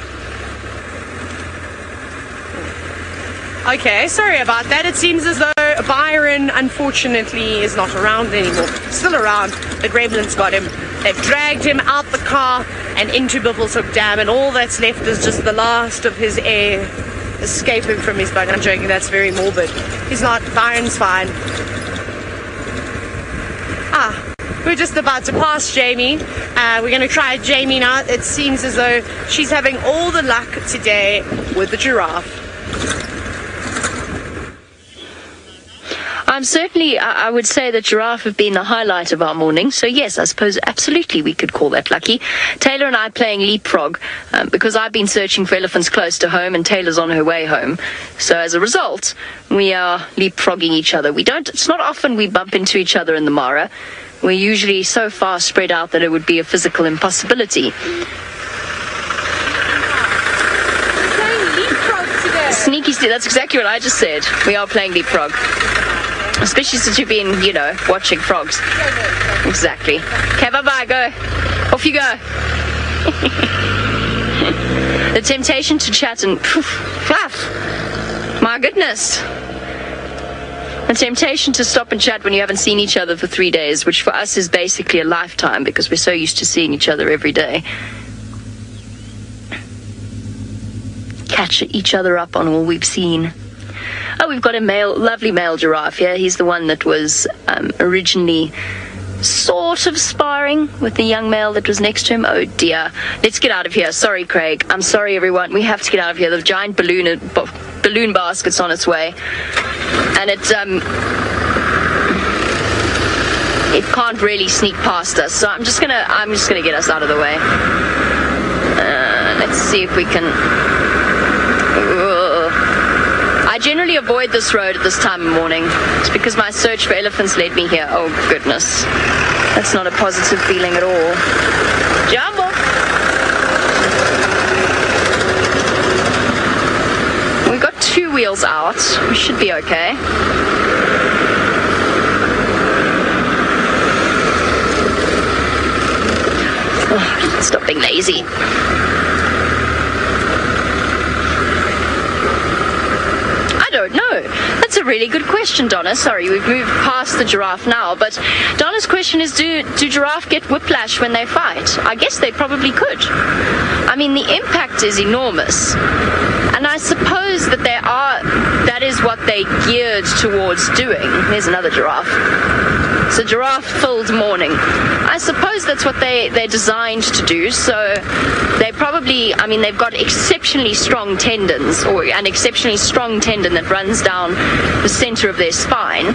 Okay, sorry about that. It seems as though Byron, unfortunately, is not around anymore. Still around. The gremlins got him. They've dragged him out the car and into Bullfrog Dam, and all that's left is just the last of his air escaping from his bug. I'm joking, that's very morbid. He's not. Byron's fine. We're just about to pass Jamie. We're going to try Jamie now. It seems as though she's having all the luck today with the giraffe. I would say that giraffe have been the highlight of our morning. So yes, I suppose absolutely we could call that lucky. Taylor and I playing leapfrog because I've been searching for elephants close to home and Taylor's on her way home. So as a result, we are leapfrogging each other. It's not often we bump into each other in the Mara. We're usually so far spread out that it would be a physical impossibility. Playing leapfrog today. Sneaky, that's exactly what I just said. We are playing leapfrog. Especially since you've been, you know, watching frogs. Exactly. Okay, bye-bye, go. Off you go. The temptation to chat and fluff. My goodness. The temptation to stop and chat when you haven't seen each other for 3 days, which for us is basically a lifetime because we're so used to seeing each other every day. Catch each other up on all we've seen. Oh, we've got a lovely male giraffe here. He's the one that was originally sort of sparring with the young male that was next to him. Oh dear. Let's get out of here. Sorry, Craig. I'm sorry, everyone. We have to get out of here. The giant balloon basket's on its way. And it can't really sneak past us. So I'm just gonna get us out of the way. Let's see if we can... I generally avoid this road at this time of morning. It's because my search for elephants led me here. Oh, goodness. That's not a positive feeling at all. Jumbo! We've got 2 wheels out. We should be okay. Oh, stop being lazy. I don't know. That's a really good question, Donna. Sorry, we've moved past the giraffe now, but Donna's question is, do giraffe get whiplash when they fight? I guess they probably could. I mean, the impact is enormous. And I suppose that that is what they geared towards doing. There's another giraffe. It's a giraffe-filled morning. I suppose that's what they're designed to do. So they probably, I mean, they've got exceptionally strong tendons, or an exceptionally strong tendon that runs down the center of their spine.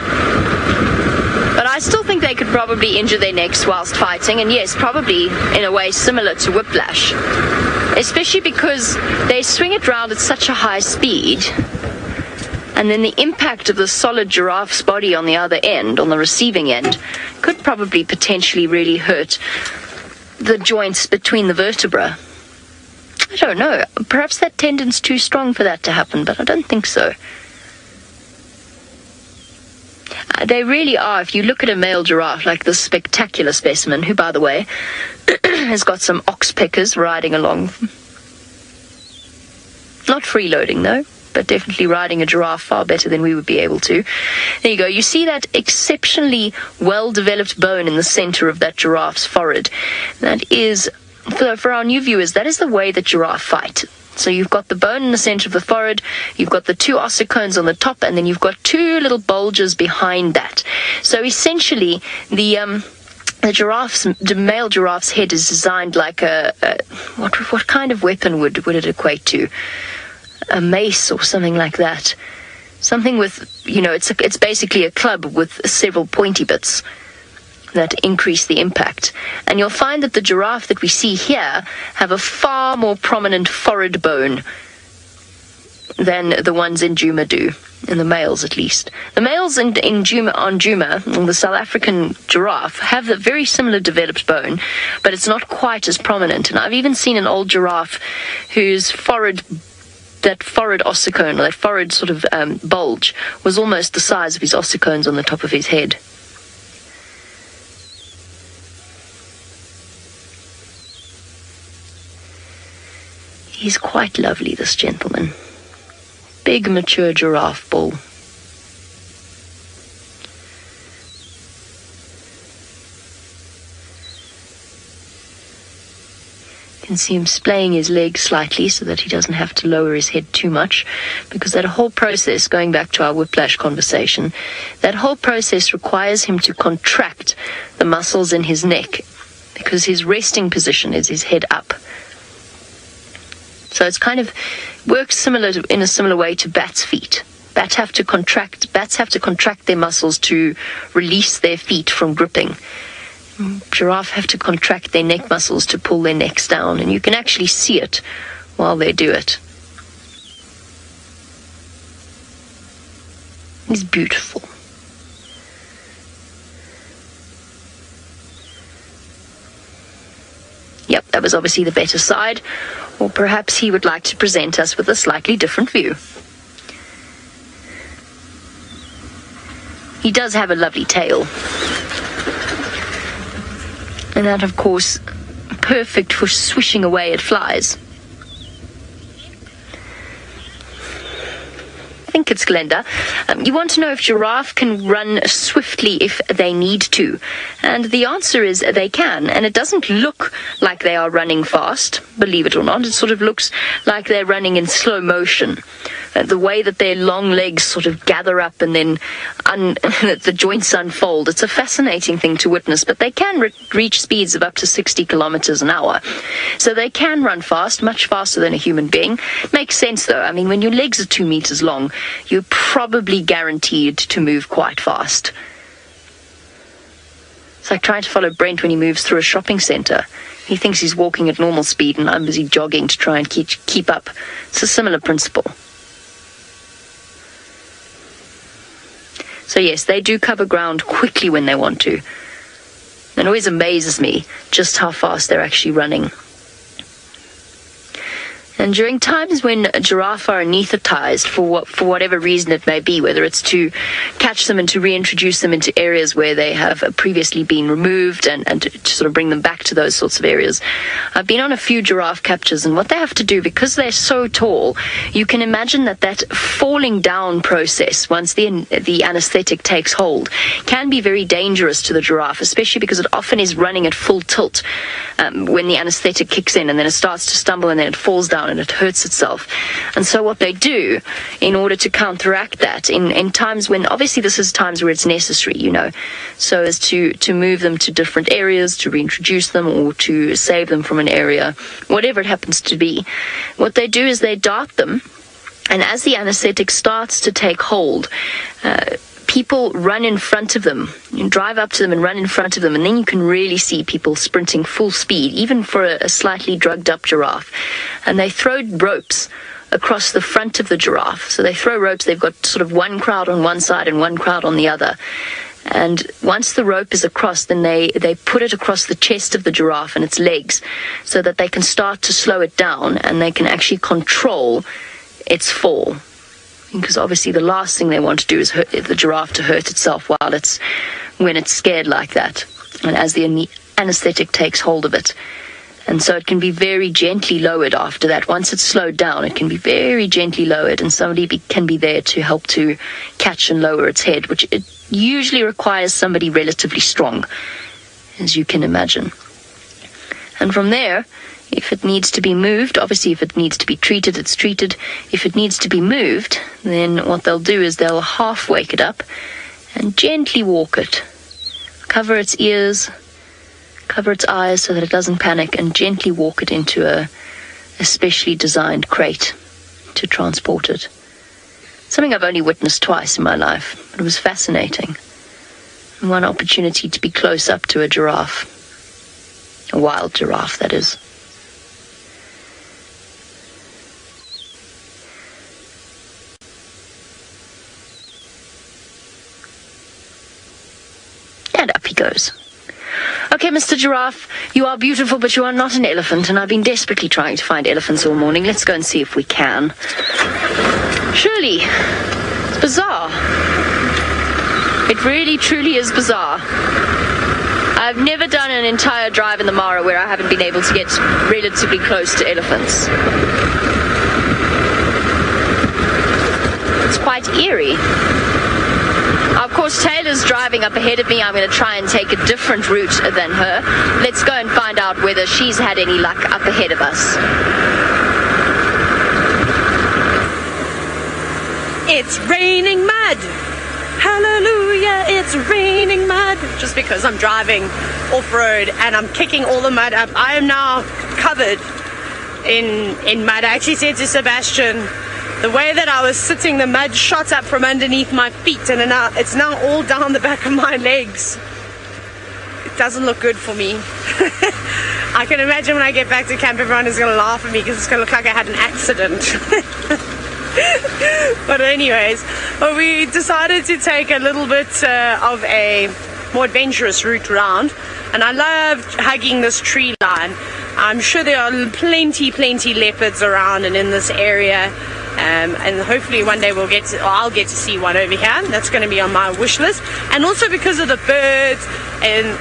But I still think they could probably injure their necks whilst fighting, and yes, probably in a way similar to whiplash. Especially because they swing it round at such a high speed, and then the impact of the solid giraffe's body on the other end, on the receiving end, could probably potentially really hurt the joints between the vertebrae. I don't know. Perhaps that tendon's too strong for that to happen, but I don't think so. They really are. If you look at a male giraffe like this spectacular specimen, who, by the way, has got some oxpeckers riding along. Not freeloading, though, but definitely riding a giraffe far better than we would be able to. There you go. You see that exceptionally well-developed bone in the center of that giraffe's forehead. That is, for our new viewers, that is the way that giraffe fight. So you've got the bone in the center of the forehead, you've got the 2 ossicones on the top, and then you've got 2 little bulges behind that. So essentially, the male giraffe's head is designed like what kind of weapon would it equate to? A mace or something like that. Something with, you know, it's basically a club with several pointy bits that increase the impact. And you'll find that the giraffe that we see here have a far more prominent forehead bone than the ones in Djuma do, in the males at least. The males in Djuma, the South African giraffe, have a very similar developed bone, but it's not quite as prominent. And I've even seen an old giraffe whose that forehead ossicone, or that forehead sort of bulge, was almost the size of his ossicones on the top of his head. He's quite lovely, this gentleman. Big, mature giraffe bull. You can see him splaying his legs slightly so that he doesn't have to lower his head too much, because that whole process, going back to our whiplash conversation, that whole process requires him to contract the muscles in his neck, because his resting position is his head up. So it's kind of works in a similar way to bats' feet. Bats have to contract their muscles to release their feet from gripping. Giraffe have to contract their neck muscles to pull their necks down, and you can actually see it while they do it. He's beautiful. Yep, that was obviously the better side, or perhaps he would like to present us with a slightly different view. He does have a lovely tail. And that, of course, perfect for swishing away at flies. I think it's Glenda. You want to know if giraffe can run swiftly if they need to. And the answer is they can. And it doesn't look like they are running fast, believe it or not. It sort of looks like they're running in slow motion. The way that their long legs sort of gather up and then the joints unfold. It's a fascinating thing to witness, but they can reach speeds of up to 60 kilometers an hour. So they can run fast, much faster than a human being. Makes sense though. I mean, when your legs are 2 meters long, you're probably guaranteed to move quite fast. It's like trying to follow Brent when he moves through a shopping center. He thinks he's walking at normal speed and I'm busy jogging to try and keep up. It's a similar principle. So yes, they do cover ground quickly when they want to. It always amazes me just how fast they're actually running. And during times when giraffe are anesthetized for whatever reason it may be, whether it's to catch them and to reintroduce them into areas where they have previously been removed and to sort of bring them back to those sorts of areas. I've been on a few giraffe captures, and what they have to do, because they're so tall, you can imagine that falling down process, once the anesthetic takes hold, can be very dangerous to the giraffe, especially because it often is running at full tilt when the anesthetic kicks in, and then it starts to stumble and then it falls down and it hurts itself. And so what they do in order to counteract that in times when, obviously this is times where it's necessary, so as to move them to different areas, to reintroduce them or to save them from an area, whatever it happens to be, what they do is they dart them, and as the anesthetic starts to take hold, people run in front of them. You drive up to them and run in front of them, and then you can really see people sprinting full speed, even for a slightly drugged up giraffe. And they throw ropes across the front of the giraffe. So they throw ropes, they've got sort of one crowd on one side and one crowd on the other. And once the rope is across, then they put it across the chest of the giraffe and its legs so that they can start to slow it down and they can actually control its fall. Because obviously the last thing they want to do is hurt the giraffe to hurt itself when it's scared like that, and as the anesthetic takes hold of it. And so it can be very gently lowered after that. Once it's slowed down, it can be very gently lowered, and somebody can be there to help to catch and lower its head, which it usually requires somebody relatively strong, as you can imagine. And from there, if it needs to be moved, obviously if it needs to be treated, it's treated. If it needs to be moved, then what they'll do is they'll half wake it up and gently walk it. Cover its ears, cover its eyes so that it doesn't panic, and gently walk it into a specially designed crate to transport it. Something I've only witnessed twice in my life, but it was fascinating. And one opportunity to be close up to a giraffe. A wild giraffe, that is. And up he goes. Okay, Mr. Giraffe, you are beautiful, but you are not an elephant, and I've been desperately trying to find elephants all morning. Let's go and see if we can. Surely, it's bizarre. It really, truly is bizarre. I've never done an entire drive in the Mara where I haven't been able to get relatively close to elephants. It's quite eerie. Of course, Taylor's driving up ahead of me. I'm going to try and take a different route than her. Let's go and find out whether she's had any luck up ahead of us. It's raining mud. Hallelujah, it's raining mud. Just because I'm driving off-road and I'm kicking all the mud up, I am now covered in mud. I actually said to Sebastian, the way that I was sitting, the mud shot up from underneath my feet, and it's now all down the back of my legs. It doesn't look good for me. I can imagine when I get back to camp, everyone is going to laugh at me because it's going to look like I had an accident. But anyways, we decided to take a little bit of a more adventurous route around, and I loved hugging this tree line. I'm sure there are plenty leopards around and in this area. and hopefully one day I'll get to see one over here. That's going to be on my wish list, and also because of the birds, and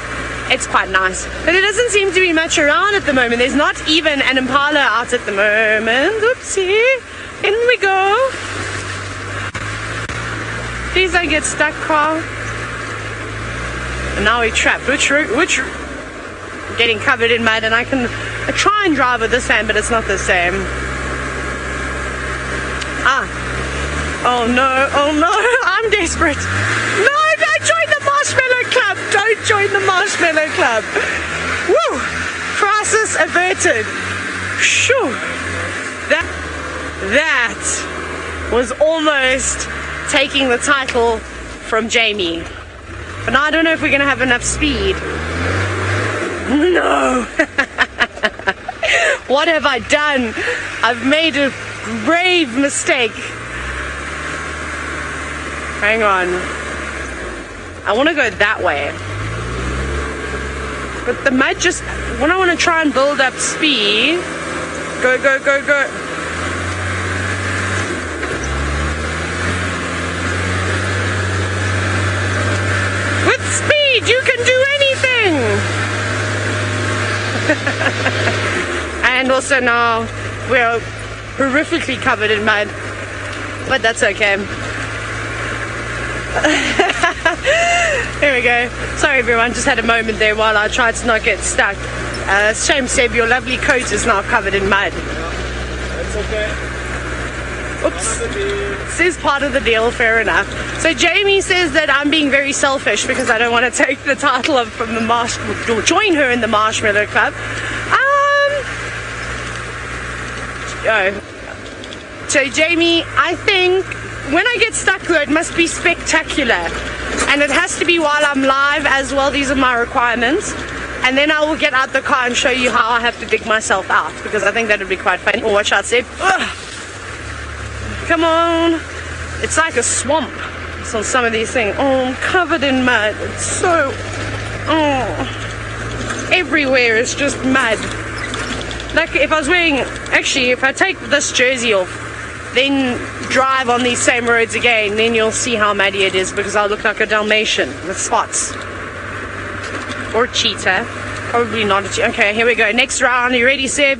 it's quite nice. But there doesn't seem to be much around at the moment. There's not even an impala out at the moment. Oopsie. In we go. Please don't get stuck, car. And now we're trapped. Which getting covered in mud, and I try and drive with this hand, but it's not the same. Oh no, I'm desperate. No, don't join the marshmallow club. Don't join the marshmallow club. Woo! Crisis averted. Shoo! That was almost taking the title from Jamie. But now I don't know if we're going to have enough speed. No! What have I done? I've made a grave mistake. Hang on. I want to go that way. But the mud just... When I want to try and build up speed... Go, go, go, go. With speed, you can do anything! And also now, we're horrifically covered in mud. But that's okay. Here we go. Sorry everyone, just had a moment there while I tried to not get stuck. Shame, Seb, your lovely coat is now covered in mud. That's okay. Oops. This is part of the deal, fair enough. So Jamie says that I'm being very selfish because I don't want to take the title of from the or join her in the Marshmallow Club. So Jamie, I think when I get stuck though, it must be spectacular. And it has to be while I'm live as well. These are my requirements. And then I will get out the car and show you how I have to dig myself out, because I think that would be quite funny. Oh, watch out, Seb. Ugh. Come on. It's like a swamp. It's on some of these things. Oh, I'm covered in mud. It's so... Oh. Everywhere is just mud. Like if I was wearing... Actually, if I take this jersey off, then drive on these same roads again, then you'll see how muddy it is, because I'll look like a Dalmatian with spots. Or cheetah. Probably not a cheetah. Okay, here we go. Next round. Are you ready, Seb?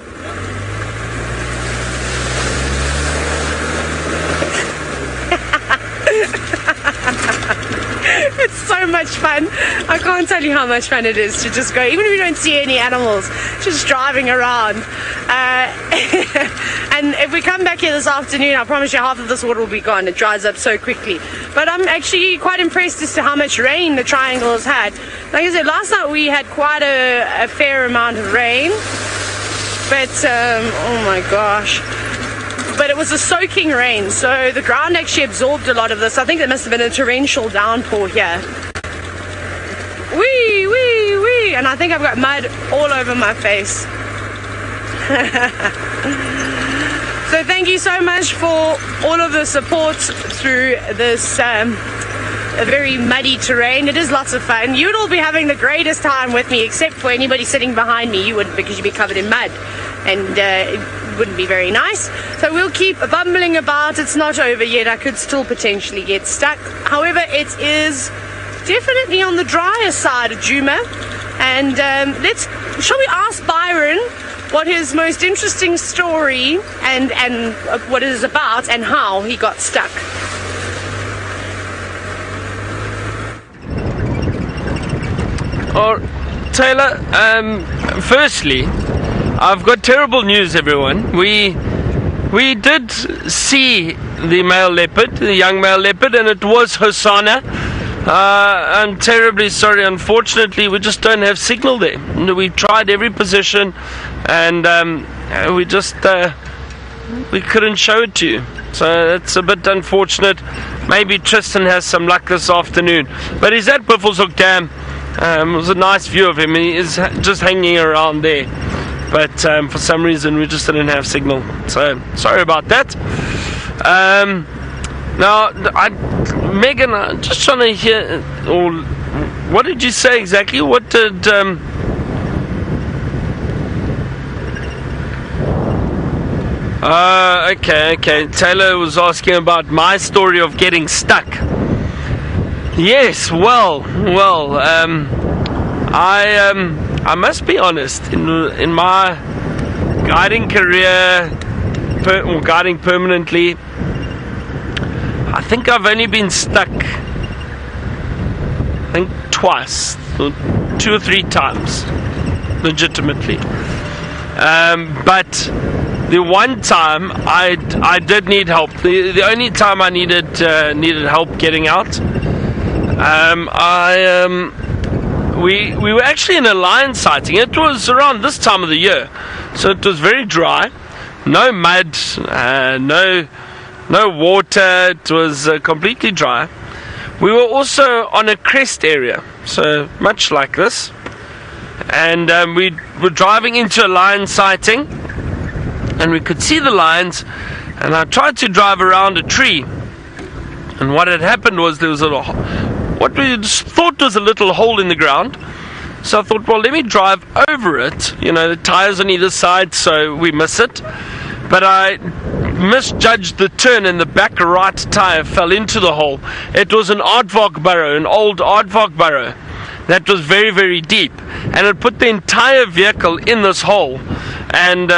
It's so much fun. I can't tell you how much fun it is to just go, even if you don't see any animals, just driving around. And if we come back here this afternoon, I promise you half of this water will be gone. It dries up so quickly. But I'm actually quite impressed as to how much rain the triangle has had. Like I said, last night we had quite a fair amount of rain. But, oh my gosh. But it was a soaking rain, so the ground actually absorbed a lot of this. I think there must have been a torrential downpour here. Wee, wee, wee. And I think I've got mud all over my face. So thank you so much for all of the support through this very muddy terrain. It is lots of fun. You'd all be having the greatest time with me, except for anybody sitting behind me. You wouldn't, because you'd be covered in mud. And it wouldn't be very nice. So we'll keep bumbling about. It's not over yet. I could still potentially get stuck. However, it is definitely on the drier side of Djuma. And shall we ask Byron what his most interesting story and what it is about and how he got stuck. Oh, Taylor, firstly, I've got terrible news, everyone. We did see the male leopard, the young male leopard, and it was Hosanna. I'm terribly sorry. Unfortunately, we just don't have signal there. We've tried every position, and we just we couldn't show it to you. So it's a bit unfortunate. Maybe Tristan has some luck this afternoon. But he's at Buffelshoek Dam. It was a nice view of him. He is just hanging around there. But for some reason we just didn't have signal. So sorry about that. Now, Megan, I'm just trying to hear, or what did you say exactly? What did Okay. Taylor was asking about my story of getting stuck. Yes, well, I must be honest. In my guiding career, or guiding permanently, I think I've only been stuck, I think twice, or 2 or 3 times, legitimately. But the one time I did need help. The only time I needed help getting out. We were actually in a lion sighting. It was around this time of the year, so it was very dry, no mud, no water. It was completely dry. We were also on a crest area, so much like this, and we were driving into a lion sighting, and we could see the lions, and I tried to drive around a tree, and what had happened was there was what we just thought was a little hole in the ground. So I thought, well, let me drive over it. You know, the tires on either side, so we miss it. But I misjudged the turn, and the back right tire fell into the hole. It was an aardvark burrow, an old aardvark burrow that was very, very deep, and it put the entire vehicle in this hole. And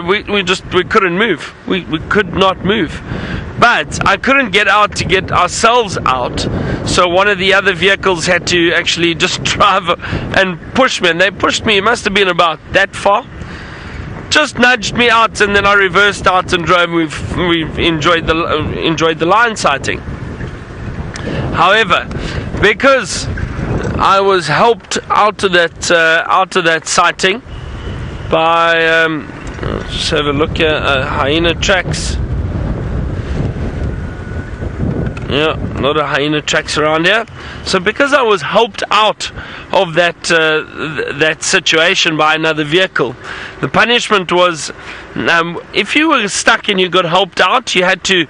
we couldn't move. We could not move. But I couldn't get out to get ourselves out, so one of the other vehicles had to actually just drive and push me, and they pushed me. It must have been about that far. Just nudged me out, and then I reversed out and drove. We've enjoyed the lion sighting. However, because I was helped out of that sighting by just have a look at hyena tracks. Yeah, a lot of hyena tracks around here. So because I was helped out of that situation by another vehicle, the punishment was, if you were stuck and you got helped out, you had to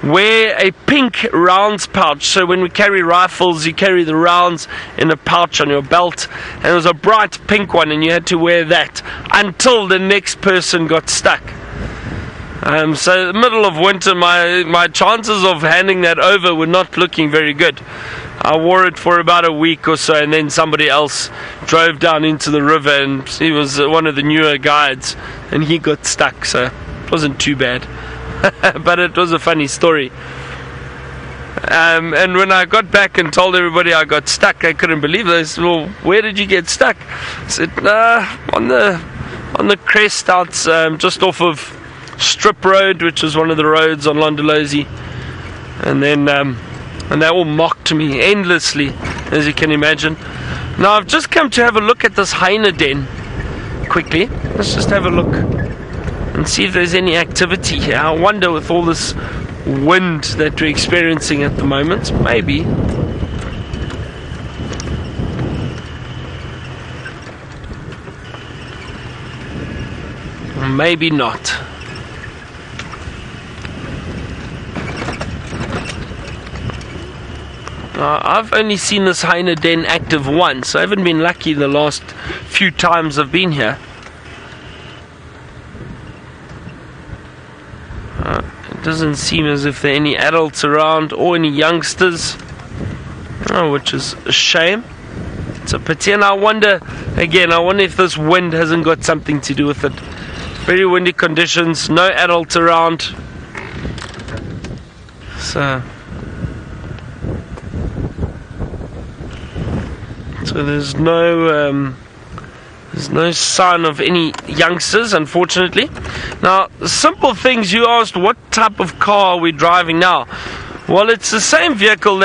wear a pink rounds pouch. So when we carry rifles, you carry the rounds in a pouch on your belt, and it was a bright pink one, and you had to wear that until the next person got stuck. So in the middle of winter, my chances of handing that over were not looking very good. I wore it for about a week or so, and then somebody else drove down into the river, and he was one of the newer guides, and he got stuck, so it wasn't too bad. But it was a funny story. And when I got back and told everybody I got stuck, I couldn't believe it. They said, well, where did you get stuck? I said, on the crest out, just off of Strip Road, which was one of the roads on Londolozi. And then and they all mocked me endlessly, as you can imagine. Now I've just come to have a look at this hyena den quickly. Let's just have a look and see if there's any activity here. I wonder, with all this wind that we're experiencing at the moment, maybe. Maybe not. I've only seen this hyena den active once. I haven't been lucky the last few times I've been here. It doesn't seem as if there are any adults around or any youngsters, which is a shame. It's a pity, and I wonder if this wind hasn't got something to do with it. Very windy conditions, no adults around, so there's no sign of any youngsters, unfortunately. Now, simple things. You asked, what type of car are we driving now? Well, it's the same vehicle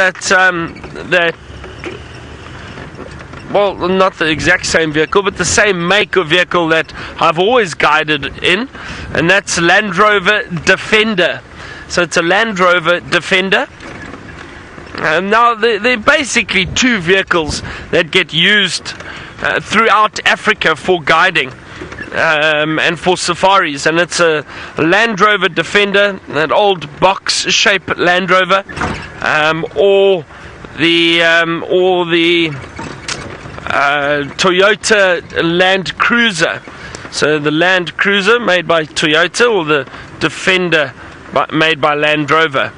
well, not the exact same vehicle, but the same make of vehicle that I've always guided in, and that's Land Rover Defender. So it's a Land Rover Defender. Now, they're basically two vehicles that get used throughout Africa for guiding and for safaris, and it's a Land Rover Defender, that old box-shaped Land Rover, or the Toyota Land Cruiser. So the Land Cruiser made by Toyota, or the Defender made by Land Rover.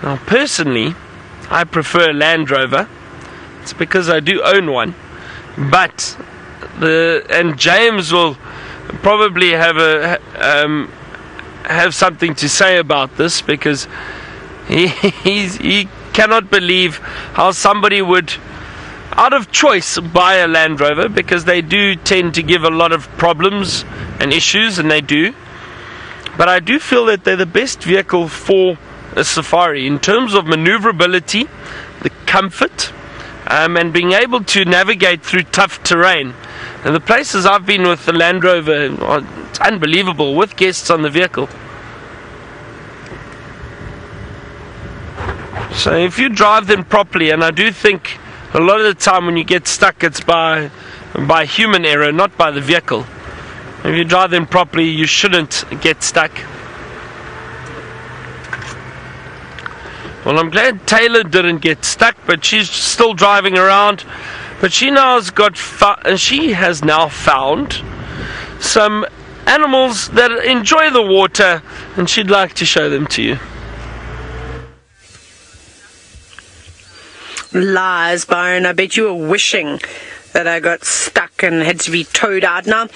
Now personally, I prefer Land Rover. It's because I do own one. But and James will probably have something to say about this, because he cannot believe how somebody would, out of choice, buy a Land Rover, because they do tend to give a lot of problems and issues, and they do. But I do feel that they're the best vehicle for a safari in terms of maneuverability, the comfort, and being able to navigate through tough terrain. And the places I've been with the Land Rover, it's unbelievable, with guests on the vehicle. So if you drive them properly, and I do think a lot of the time when you get stuck, it's by human error, not by the vehicle. If you drive them properly, you shouldn't get stuck. Well, I'm glad Taylor didn't get stuck, but she's still driving around. But she has now found some animals that enjoy the water, and she'd like to show them to you. Lies, Byron. I bet you were wishing that I got stuck and had to be towed out. Now,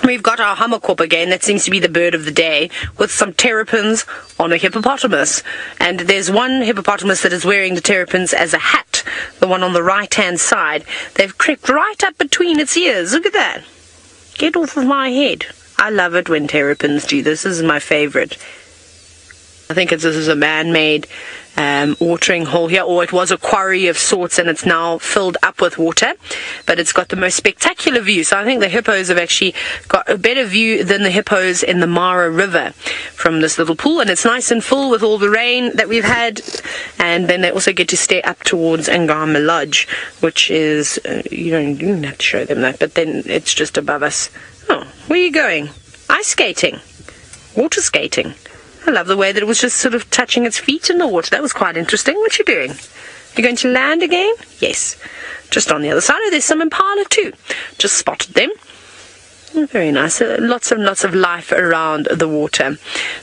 we've got our Hammerkop again. That seems to be the bird of the day, with some terrapins on a hippopotamus. And there's one hippopotamus that is wearing the terrapins as a hat, the one on the right-hand side. They've crept right up between its ears. Look at that. Get off of my head. I love it when terrapins do this. This is my favorite. I think this is a man-made watering hole here, or it was a quarry of sorts, and it's now filled up with water, but it's got the most spectacular view. So I think the hippos have actually got a better view than the hippos in the Mara River from this little pool, and it's nice and full with all the rain that we've had. And then they also get to stay up towards Angama Lodge, which is you don't have to show them that, but then it's just above us. Oh, where are you going? Ice skating, water skating. I love the way that it was just sort of touching its feet in the water. That was quite interesting. What you doing? You going to land again? Yes. Just on the other side. Oh, there's some impala too. Just spotted them. Very nice. Lots and lots of life around the water.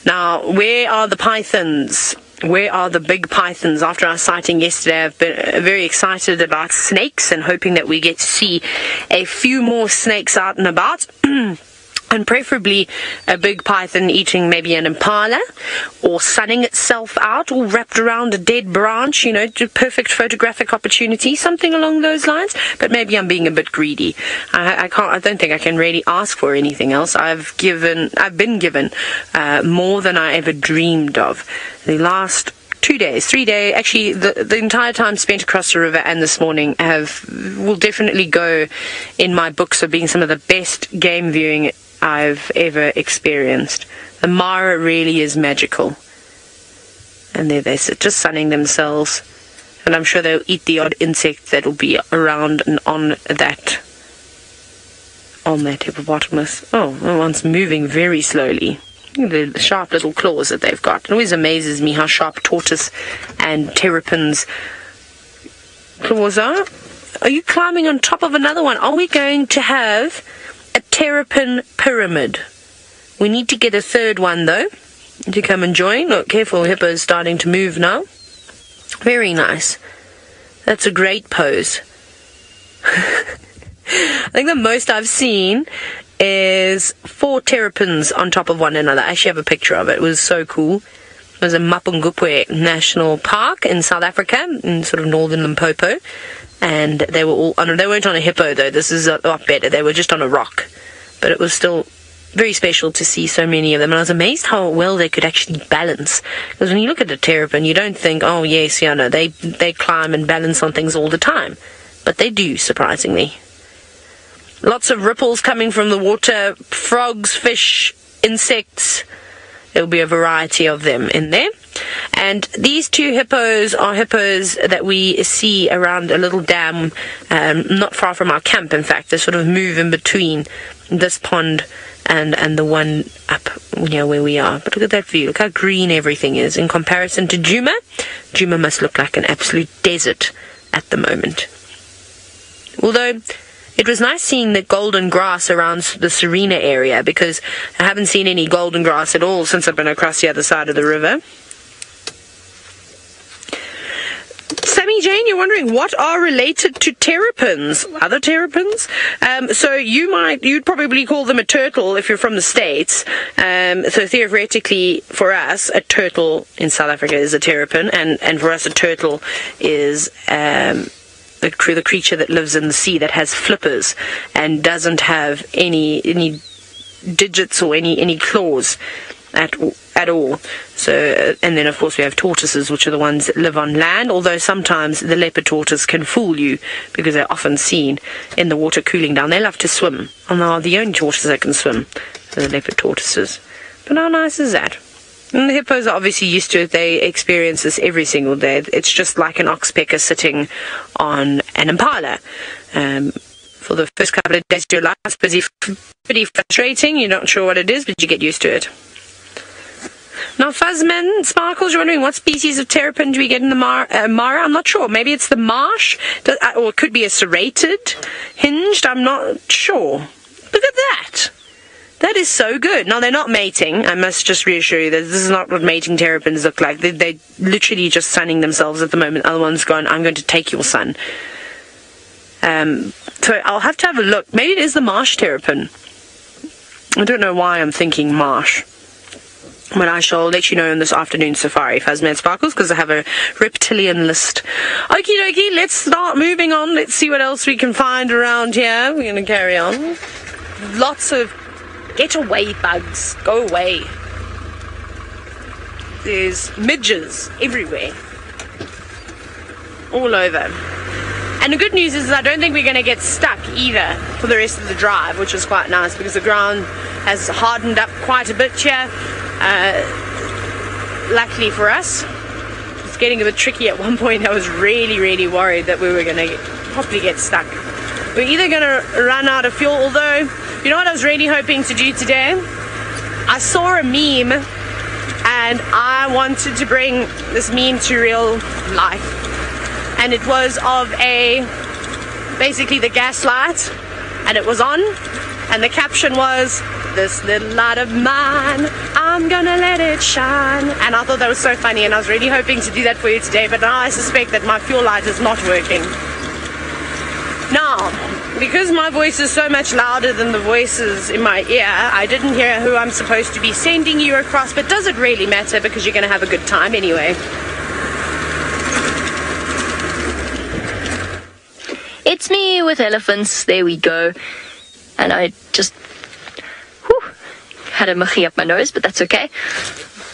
Now, where are the pythons? Where are the big pythons? After our sighting yesterday, I've been very excited about snakes and hoping that we get to see a few more snakes out and about. And preferably a big python eating maybe an impala, or sunning itself out, or wrapped around a dead branch, perfect photographic opportunity, something along those lines. But maybe I'm being a bit greedy. I don't think I can really ask for anything else. I've been given more than I ever dreamed of. The last 3 days, actually the entire time spent across the river and this morning will definitely go in my books of being some of the best game viewing I've ever experienced. The Mara really is magical. And there they sit, just sunning themselves. And I'm sure they'll eat the odd insect that'll be around and on that hippopotamus. Oh, the one's moving very slowly. The sharp little claws that they've got. It always amazes me how sharp tortoise and terrapins claws are. Are you climbing on top of another one? Are we going to have a terrapin pyramid? We need to get a third one though to come and join. Look, careful, hippo's starting to move now. Very nice. That's a great pose. I think the most I've seen is 4 terrapins on top of one another. I actually have a picture of it. It was so cool. It was in Mapungubwe National Park in South Africa, in sort of northern Limpopo. And they were all they weren't on a hippo though. This is a lot better. They were just on a rock. But it was still very special to see so many of them. And I was amazed how well they could actually balance. Because when you look at a terrapin, you don't think, oh yes, no, they climb and balance on things all the time. But they do, surprisingly. Lots of ripples coming from the water. Frogs, fish, insects. There will be a variety of them in there. And these 2 hippos are hippos that we see around a little dam not far from our camp. In fact, they sort of move in between this pond and the one up where we are. But look at that view. Look how green everything is in comparison to Djuma. Djuma must look like an absolute desert at the moment. Although It was nice seeing the golden grass around the Serena area, because I haven't seen any golden grass at all since I've been across the other side of the river. Sammy Jane, you're wondering what are related to terrapins? Other terrapins? So you'd probably call them a turtle if you're from the States. So theoretically, for us, a turtle in South Africa is a terrapin, and for us, a turtle is the creature that lives in the sea that has flippers and doesn't have any digits or any claws at all. So, and then of course we have tortoises, which are the ones that live on land, although sometimes the leopard tortoise can fool you because they're often seen in the water cooling down. They love to swim, and they're the only tortoises that can swim, the leopard tortoises. But how nice is that? And the hippos are obviously used to it. They experience this every single day. It's just like an oxpecker sitting on an impala. For the first couple of days of your life, it's pretty frustrating. You're not sure what it is, but you get used to it. Now, Fuzzman, Sparkles, you're wondering what species of terrapin do we get in the Mara? I'm not sure. Maybe it's the marsh, or it could be a serrated, hinged. I'm not sure. Look at that. That is so good. Now, they're not mating. I must just reassure you that this is not what mating terrapins look like. They're literally just sunning themselves at the moment. Other one's gone, I'm going to take your son. So I'll have to have a look. Maybe it is the marsh terrapin. I don't know why I'm thinking marsh. But I shall let you know in this afternoon safari, Fuzzman Sparkles, because I have a reptilian list. Okie dokie, let's start moving on. Let's see what else we can find around here. We're going to carry on. Lots of... Get away, bugs. Go away. There's midges everywhere. All over. And the good news is I don't think we're going to get stuck either for the rest of the drive, which is quite nice because the ground has hardened up quite a bit here. Luckily for us, it's getting a bit tricky. At one point I was really worried that we were going to probably get stuck. We're either going to run out of fuel, although, you know what I was really hoping to do today? I saw a meme and I wanted to bring this meme to real life. And it was of basically the gas light, and it was on, and the caption was, "This little light of mine, I'm gonna let it shine." And I thought that was so funny, and I was really hoping to do that for you today, but now I suspect that my fuel light is not working. Now, because my voice is so much louder than the voices in my ear, I didn't hear who I'm supposed to be sending you across, but does it really matter, because you're gonna have a good time anyway. It's me with elephants. There we go. And I just had a mucky up my nose, but that's okay.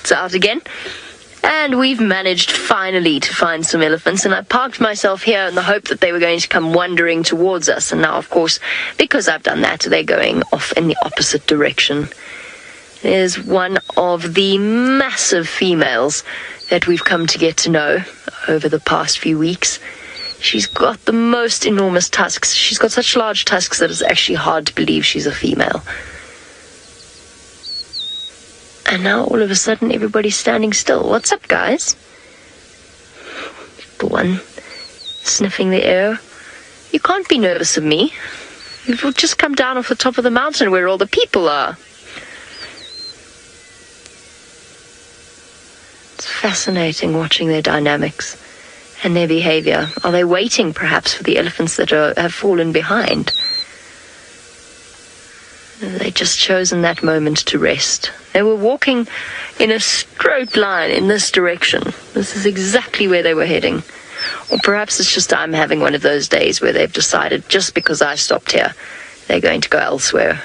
It's out again. And we've managed finally to find some elephants, and I parked myself here in the hope that they were going to come wandering towards us. And now, of course, because I've done that, they're going off in the opposite direction. There's one of the massive females that we've come to get to know over the past few weeks. She's got the most enormous tusks. She's got such large tusks that it's actually hard to believe she's a female. And now all of a sudden everybody's standing still. What's up, guys? The one sniffing the air. You can't be nervous of me. You've just come down off the top of the mountain where all the people are. It's fascinating watching their dynamics and their behavior. Are they waiting perhaps for the elephants that have fallen behind? They just chosen that moment to rest. They were walking in a straight line in this direction. This is exactly where they were heading. Or perhaps it's just I'm having one of those days where they've decided just because I stopped here, they're going to go elsewhere.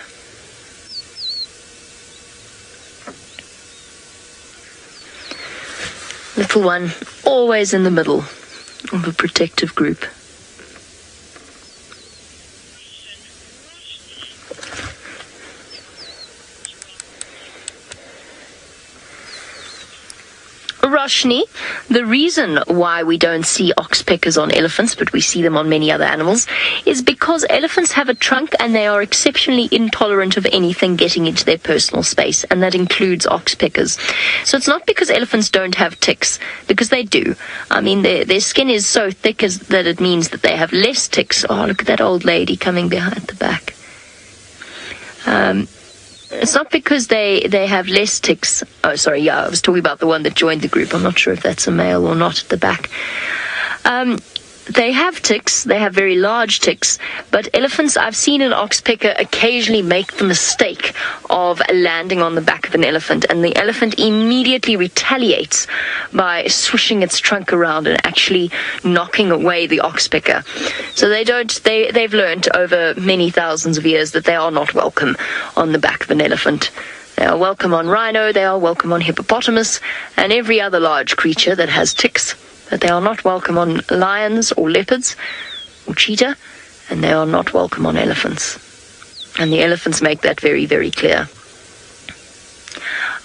Little one, always in the middle of a protective group. Dashni, the reason why we don't see oxpeckers on elephants, but we see them on many other animals, is because elephants have a trunk and they are exceptionally intolerant of anything getting into their personal space, and that includes oxpeckers. So it's not because elephants don't have ticks, because they do. I mean, their skin is so thick that it means that they have less ticks. Oh, look at that old lady coming behind the back. It's not because they have less ticks. Oh, sorry, yeah, I was talking about the one that joined the group. I'm not sure if that's a male or not at the back. They have ticks. They have very large ticks. But elephants, I've seen an oxpecker occasionally make the mistake of landing on the back of an elephant, and the elephant immediately retaliates by swishing its trunk around and actually knocking away the oxpecker. So they've learned over many thousands of years that they are not welcome on the back of an elephant. They are welcome on rhino, they are welcome on hippopotamus, and every other large creature that has ticks. But they are not welcome on lions or leopards or cheetah, and they are not welcome on elephants. And the elephants make that very, very clear.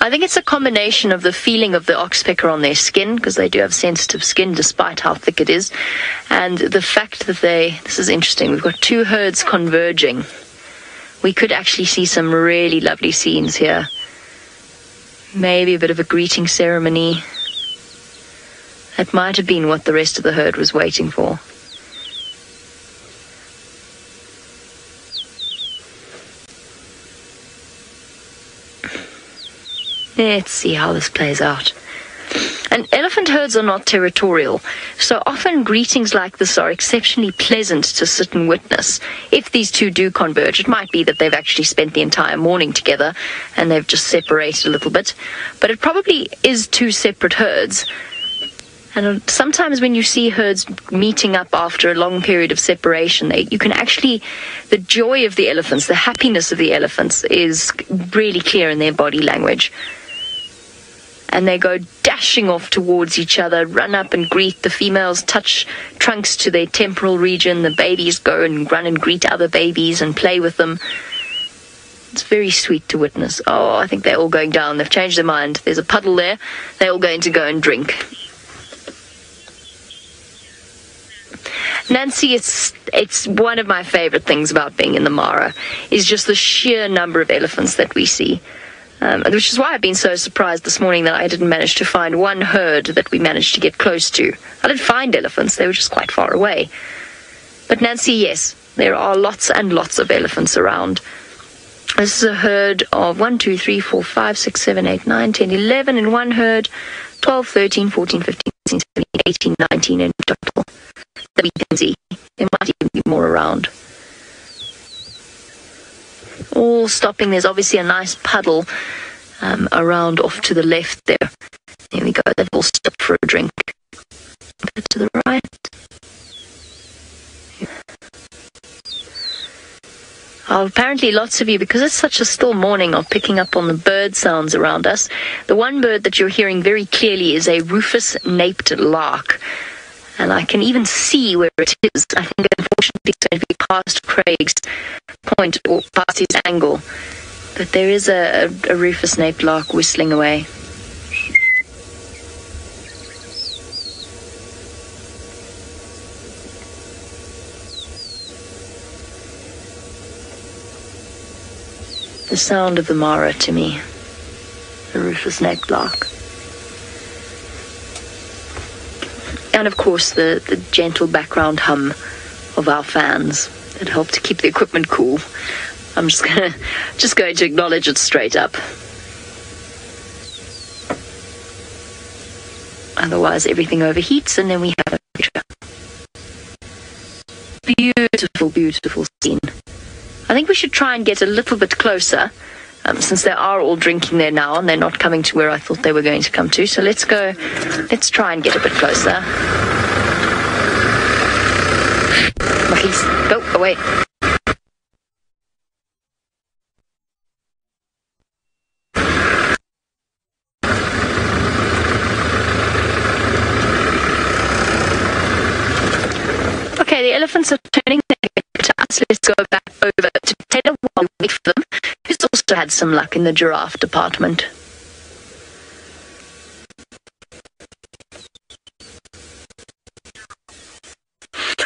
I think it's a combination of the feeling of the oxpecker on their skin, because they do have sensitive skin despite how thick it is, and the fact that this is interesting, we've got two herds converging. We could actually see some really lovely scenes here. Maybe a bit of a greeting ceremony. That might have been what the rest of the herd was waiting for. Let's see how this plays out. And elephant herds are not territorial, so often greetings like this are exceptionally pleasant to sit and witness. If these two do converge, it might be that they've actually spent the entire morning together and they've just separated a little bit. But it probably is two separate herds. And sometimes when you see herds meeting up after a long period of separation, you can actually, the joy of the elephants, the happiness of the elephants is really clear in their body language. And they go dashing off towards each other, run up and greet. The females touch trunks to their temporal region. The babies go and run and greet other babies and play with them. It's very sweet to witness. Oh, I think they're all going down. They've changed their mind. There's a puddle there. They're all going to go and drink. Nancy, it's one of my favorite things about being in the Mara, is just the sheer number of elephants that we see. Which is why I've been so surprised this morning that I didn't manage to find one herd that we managed to get close to. I did find elephants, they were just quite far away. But Nancy, yes, there are lots and lots of elephants around. This is a herd of 1, 2, 3, 4, 5, 6, 7, 8, 9, 10, 11 in one herd, 12, 13, 14, 15, 16, 17, 18, 19 in total. That we can see. There might even be more around. All stopping. There's obviously a nice puddle around off to the left there. There we go. They've all stopped for a drink. To the right. Oh, apparently lots of you, because it's such a still morning, are picking up on the bird sounds around us. The one bird that you're hearing very clearly is a rufous-naped lark. And I can even see where it is. I think, unfortunately, it's going to be past Craig's point or past his angle. But there is a rufous-naped lark whistling away. The sound of the Mara to me. The rufous-naped lark. And of course the gentle background hum of our fans that help to keep the equipment cool. I'm just going to acknowledge it straight up. Otherwise everything overheats and then we have a picture. Beautiful, beautiful scene. I think we should try and get a little bit closer, since they are all drinking there now and they're not coming to where I thought they were going to come to. So let's try and get a bit closer. Please, go away. Okay, the elephants are turning their head to us. Let's go back over to Taylor while we wait for them, who's also had some luck in the giraffe department.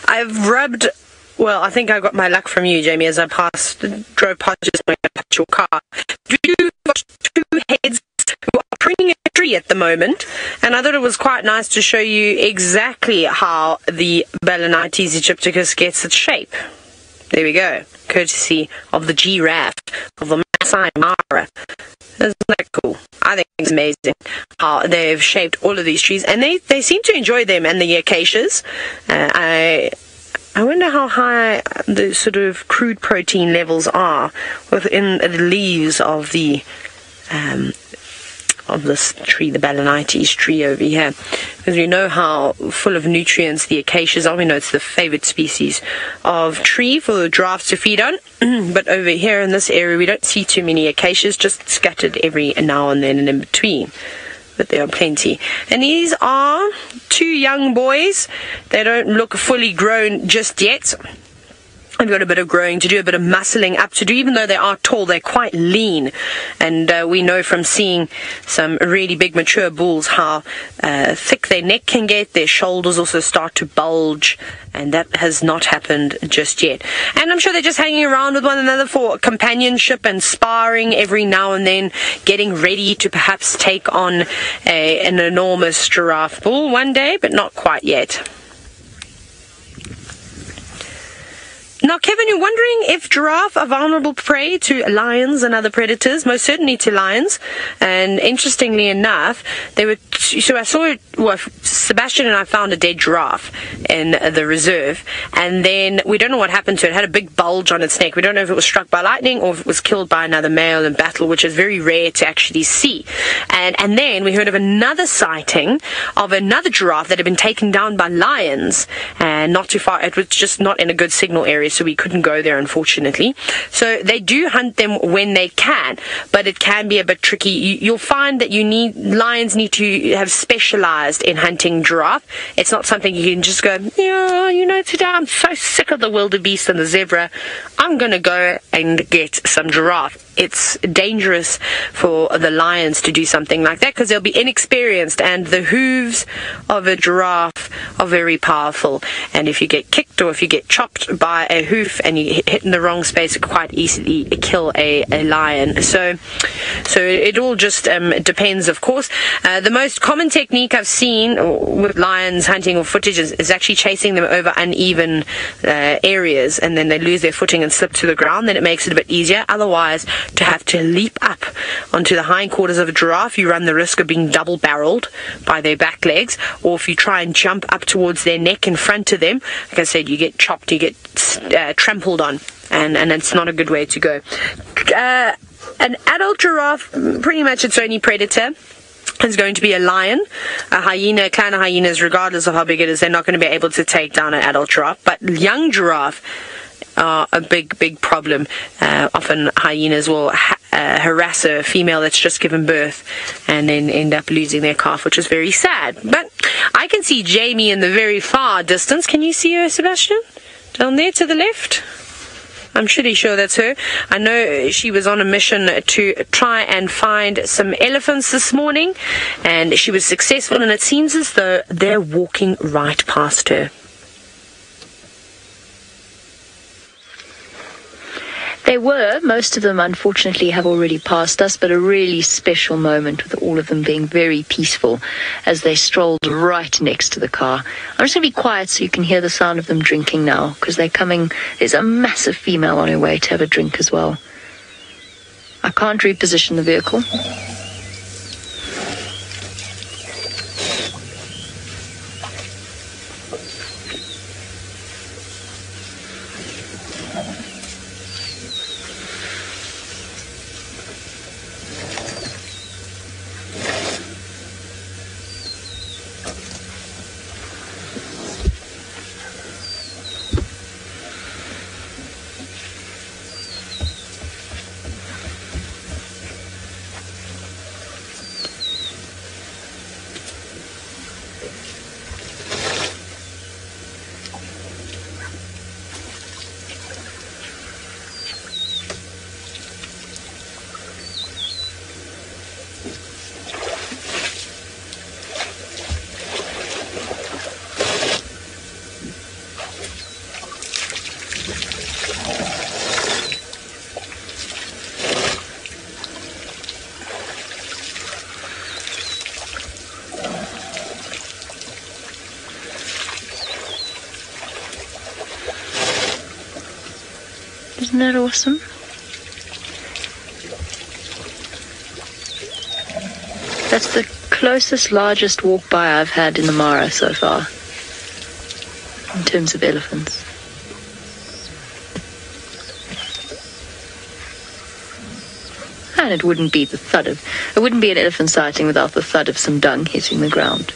I've rubbed. Well, I think I got my luck from you, Jamie, as I drove past just your car. You've got two heads who are pruning a tree at the moment, and I thought it was quite nice to show you exactly how the Balanites aegypticus gets its shape. There we go, courtesy of the Giraffe, of the Masai Mara. Isn't that cool? I think it's amazing how they've shaped all of these trees, and they seem to enjoy them and the acacias. I wonder how high the sort of crude protein levels are within the leaves of the of this tree, the Balanites tree over here, because we know how full of nutrients the acacias are. We know it's the favorite species of tree for the giraffes to feed on. But over here in this area, we don't see too many acacias, just scattered every now and then and in between. But there are plenty. And these are two young boys. They don't look fully grown just yet. They've got a bit of growing to do, a bit of muscling up to do. Even though they are tall, they're quite lean. And we know from seeing some really big mature bulls how thick their neck can get. Their shoulders also start to bulge. And that has not happened just yet. And I'm sure they're just hanging around with one another for companionship and sparring every now and then, getting ready to perhaps take on an enormous giraffe bull one day, but not quite yet. Now, Kevin, you're wondering if giraffe are vulnerable prey to lions and other predators. Most certainly to lions. And interestingly enough, Sebastian and I found a dead giraffe in the reserve. And then we don't know what happened to it. It had a big bulge on its neck. We don't know if it was struck by lightning or if it was killed by another male in battle, which is very rare to actually see. And then we heard of another sighting of another giraffe that had been taken down by lions. And not too far. It was just not in a good signal area, so we couldn't go there, unfortunately. So they do hunt them when they can, but it can be a bit tricky. You'll find that lions need to have specialized in hunting giraffe. It's not something you can just go, today I'm so sick of the wildebeest and the zebra, I'm going to go and get some giraffe. It's dangerous for the lions to do something like that because they'll be inexperienced, and the hooves of a giraffe are very powerful. And if you get kicked or if you get chopped by a hoof and you hit in the wrong space, it could quite easily kill a lion. So it all just depends, of course. The most common technique I've seen with lions hunting or footage is actually chasing them over uneven areas, and then they lose their footing and slip to the ground. Then it makes it a bit easier. Otherwise, to have to leap up onto the hindquarters of a giraffe, you run the risk of being double-barreled by their back legs. Or if you try and jump up towards their neck in front of them, like I said, you get chopped, you get trampled on, and it's not a good way to go. An adult giraffe, pretty much its only predator is going to be a lion. A hyena, a clan of hyenas, regardless of how big it is, they're not going to be able to take down an adult giraffe. But young giraffe are a big problem. Often hyenas will harass a female that's just given birth and then end up losing their calf, which is very sad. But I can see Jamie in the very far distance. Can you see her, Sebastian? Down there to the left? I'm pretty sure that's her. I know she was on a mission to try and find some elephants this morning, and she was successful, and it seems as though they're walking right past her. They were. Most of them, unfortunately, have already passed us, but a really special moment with all of them being very peaceful as they strolled right next to the car. I'm just going to be quiet so you can hear the sound of them drinking now, because they're coming. There's a massive female on her way to have a drink as well. I can't reposition the vehicle. Isn't that awesome? That's the closest, largest walk by I've had in the Mara so far, in terms of elephants. And it wouldn't be an elephant sighting without the thud of some dung hitting the ground.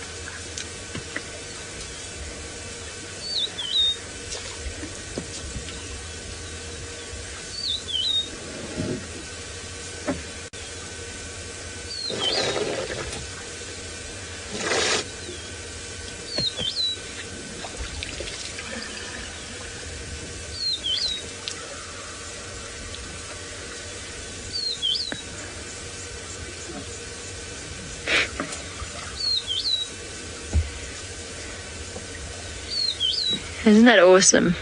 Isn't that awesome?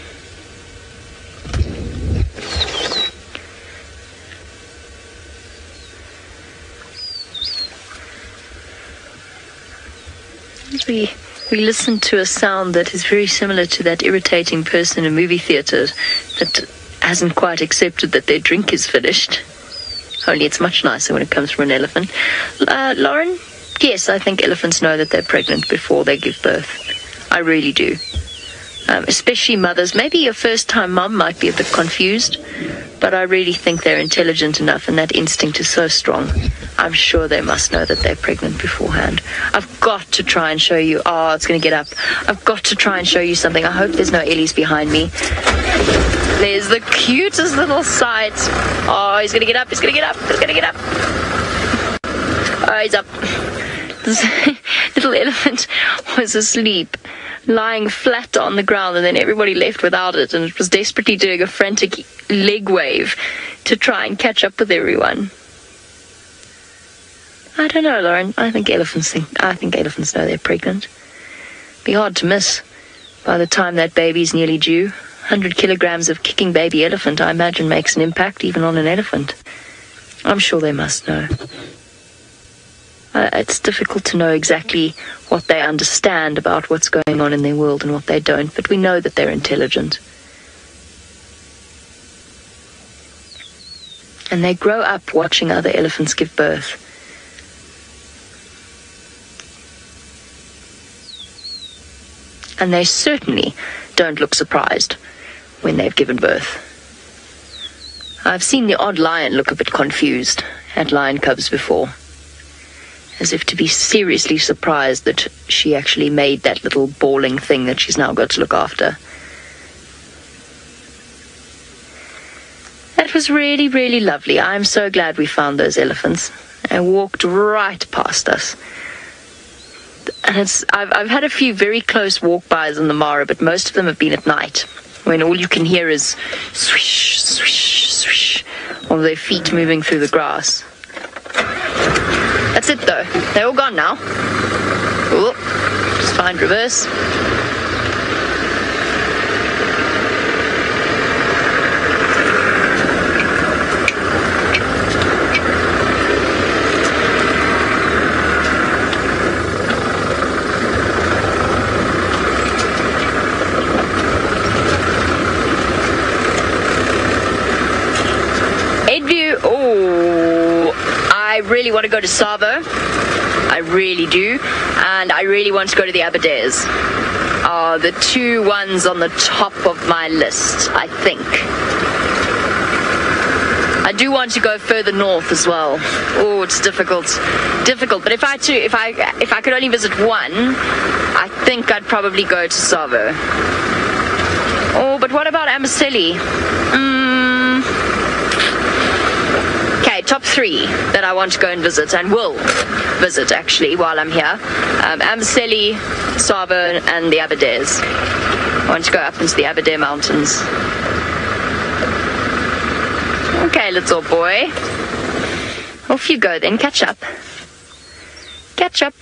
We listened to a sound that is very similar to that irritating person in a movie theatre that hasn't quite accepted that their drink is finished. Only it's much nicer when it comes from an elephant. Lauren? Yes, I think elephants know that they're pregnant before they give birth. I really do. Especially mothers. Maybe your first-time mum might be a bit confused, but I really think they're intelligent enough and that instinct is so strong. I'm sure they must know that they're pregnant beforehand. I've got to try and show you. Oh, it's going to get up. I've got to try and show you something. I hope there's no Ellies behind me. There's the cutest little sight. Oh, he's going to get up. He's going to get up. He's going to get up. Oh, he's up. This little elephant was asleep, lying flat on the ground, and then everybody left without it, and it was desperately doing a frantic leg wave to try and catch up with everyone. I don't know, Lauren. I think elephants know they're pregnant. Be hard to miss by the time that baby's nearly due. 100 kilograms of kicking baby elephant, I imagine, makes an impact even on an elephant. I'm sure they must know. It's difficult to know exactly what they understand about what's going on in their world and what they don't, but we know that they're intelligent. And they grow up watching other elephants give birth. And they certainly don't look surprised when they've given birth. I've seen the odd lion look a bit confused at lion cubs before, as if to be seriously surprised that she actually made that little bawling thing that she's now got to look after. That was really, really lovely. I'm so glad we found those elephants. They walked right past us. And I've had a few very close walk-bys in the Mara, but most of them have been at night, when all you can hear is swish, swish, swish, of their feet moving through the grass. That's it though. They're all gone now. Ooh, just find reverse. I really want to go to Savo. I really do. And I really want to go to the Aberdares. Are the two ones on the top of my list, I think. I do want to go further north as well. Oh, it's difficult. But if I could only visit one, I think I'd probably go to Savo. Oh, but what about Amaseli? Okay, top three that I want to go and visit, and will visit actually while I'm here. Amaseli, Savo, and the Aberdares. I want to go up into the Aberdare Mountains. Okay, little boy. Off you go then, catch up. Catch up.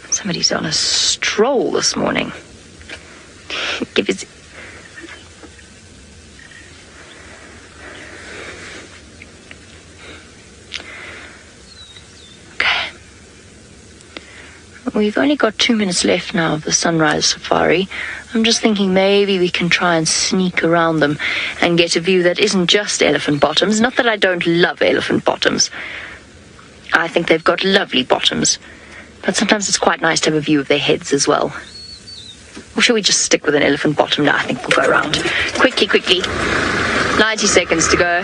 Somebody's on a stroll this morning. Give his... Okay. We've only got 2 minutes left now of the sunrise safari. I'm just thinking maybe we can try and sneak around them and get a view that isn't just elephant bottoms. Not that I don't love elephant bottoms. I think they've got lovely bottoms. But sometimes it's quite nice to have a view of their heads as well. Or should we just stick with an elephant bottom? No, I think we'll go around. Quickly. 90 seconds to go.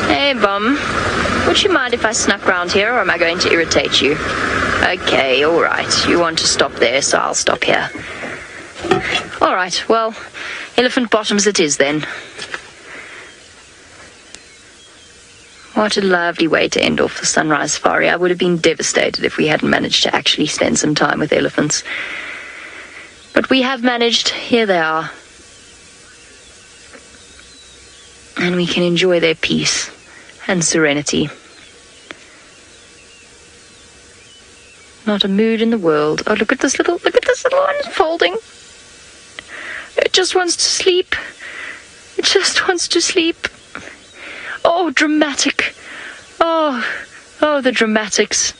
Hey, Bum. Would you mind if I snuck round here, or am I going to irritate you? Okay, all right. You want to stop there, so I'll stop here. All right, well, elephant bottoms it is then. What a lovely way to end off the sunrise safari. I would have been devastated if we hadn't managed to actually spend some time with elephants. But we have managed. Here they are. And we can enjoy their peace and serenity. Not a mood in the world. Oh, look at this little one folding. It just wants to sleep. It just wants to sleep. Oh, dramatic. Oh, the dramatics.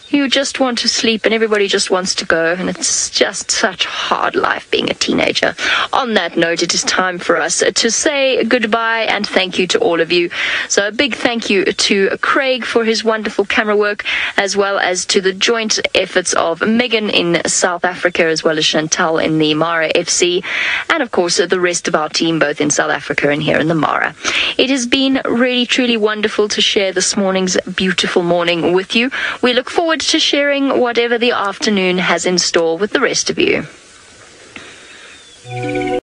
You just want to sleep and everybody just wants to go, and it's just such hard life being a teenager. On that note, it is time for us to say goodbye and thank you to all of you. So a big thank you to Craig for his wonderful camera work, as well as to the joint efforts of Megan in South Africa, as well as Chantal in the Mara FC, and of course the rest of our team both in South Africa and here in the Mara. It has been really truly wonderful to share this morning's beautiful morning with you. We look forward to sharing whatever the afternoon has in store with the rest of you.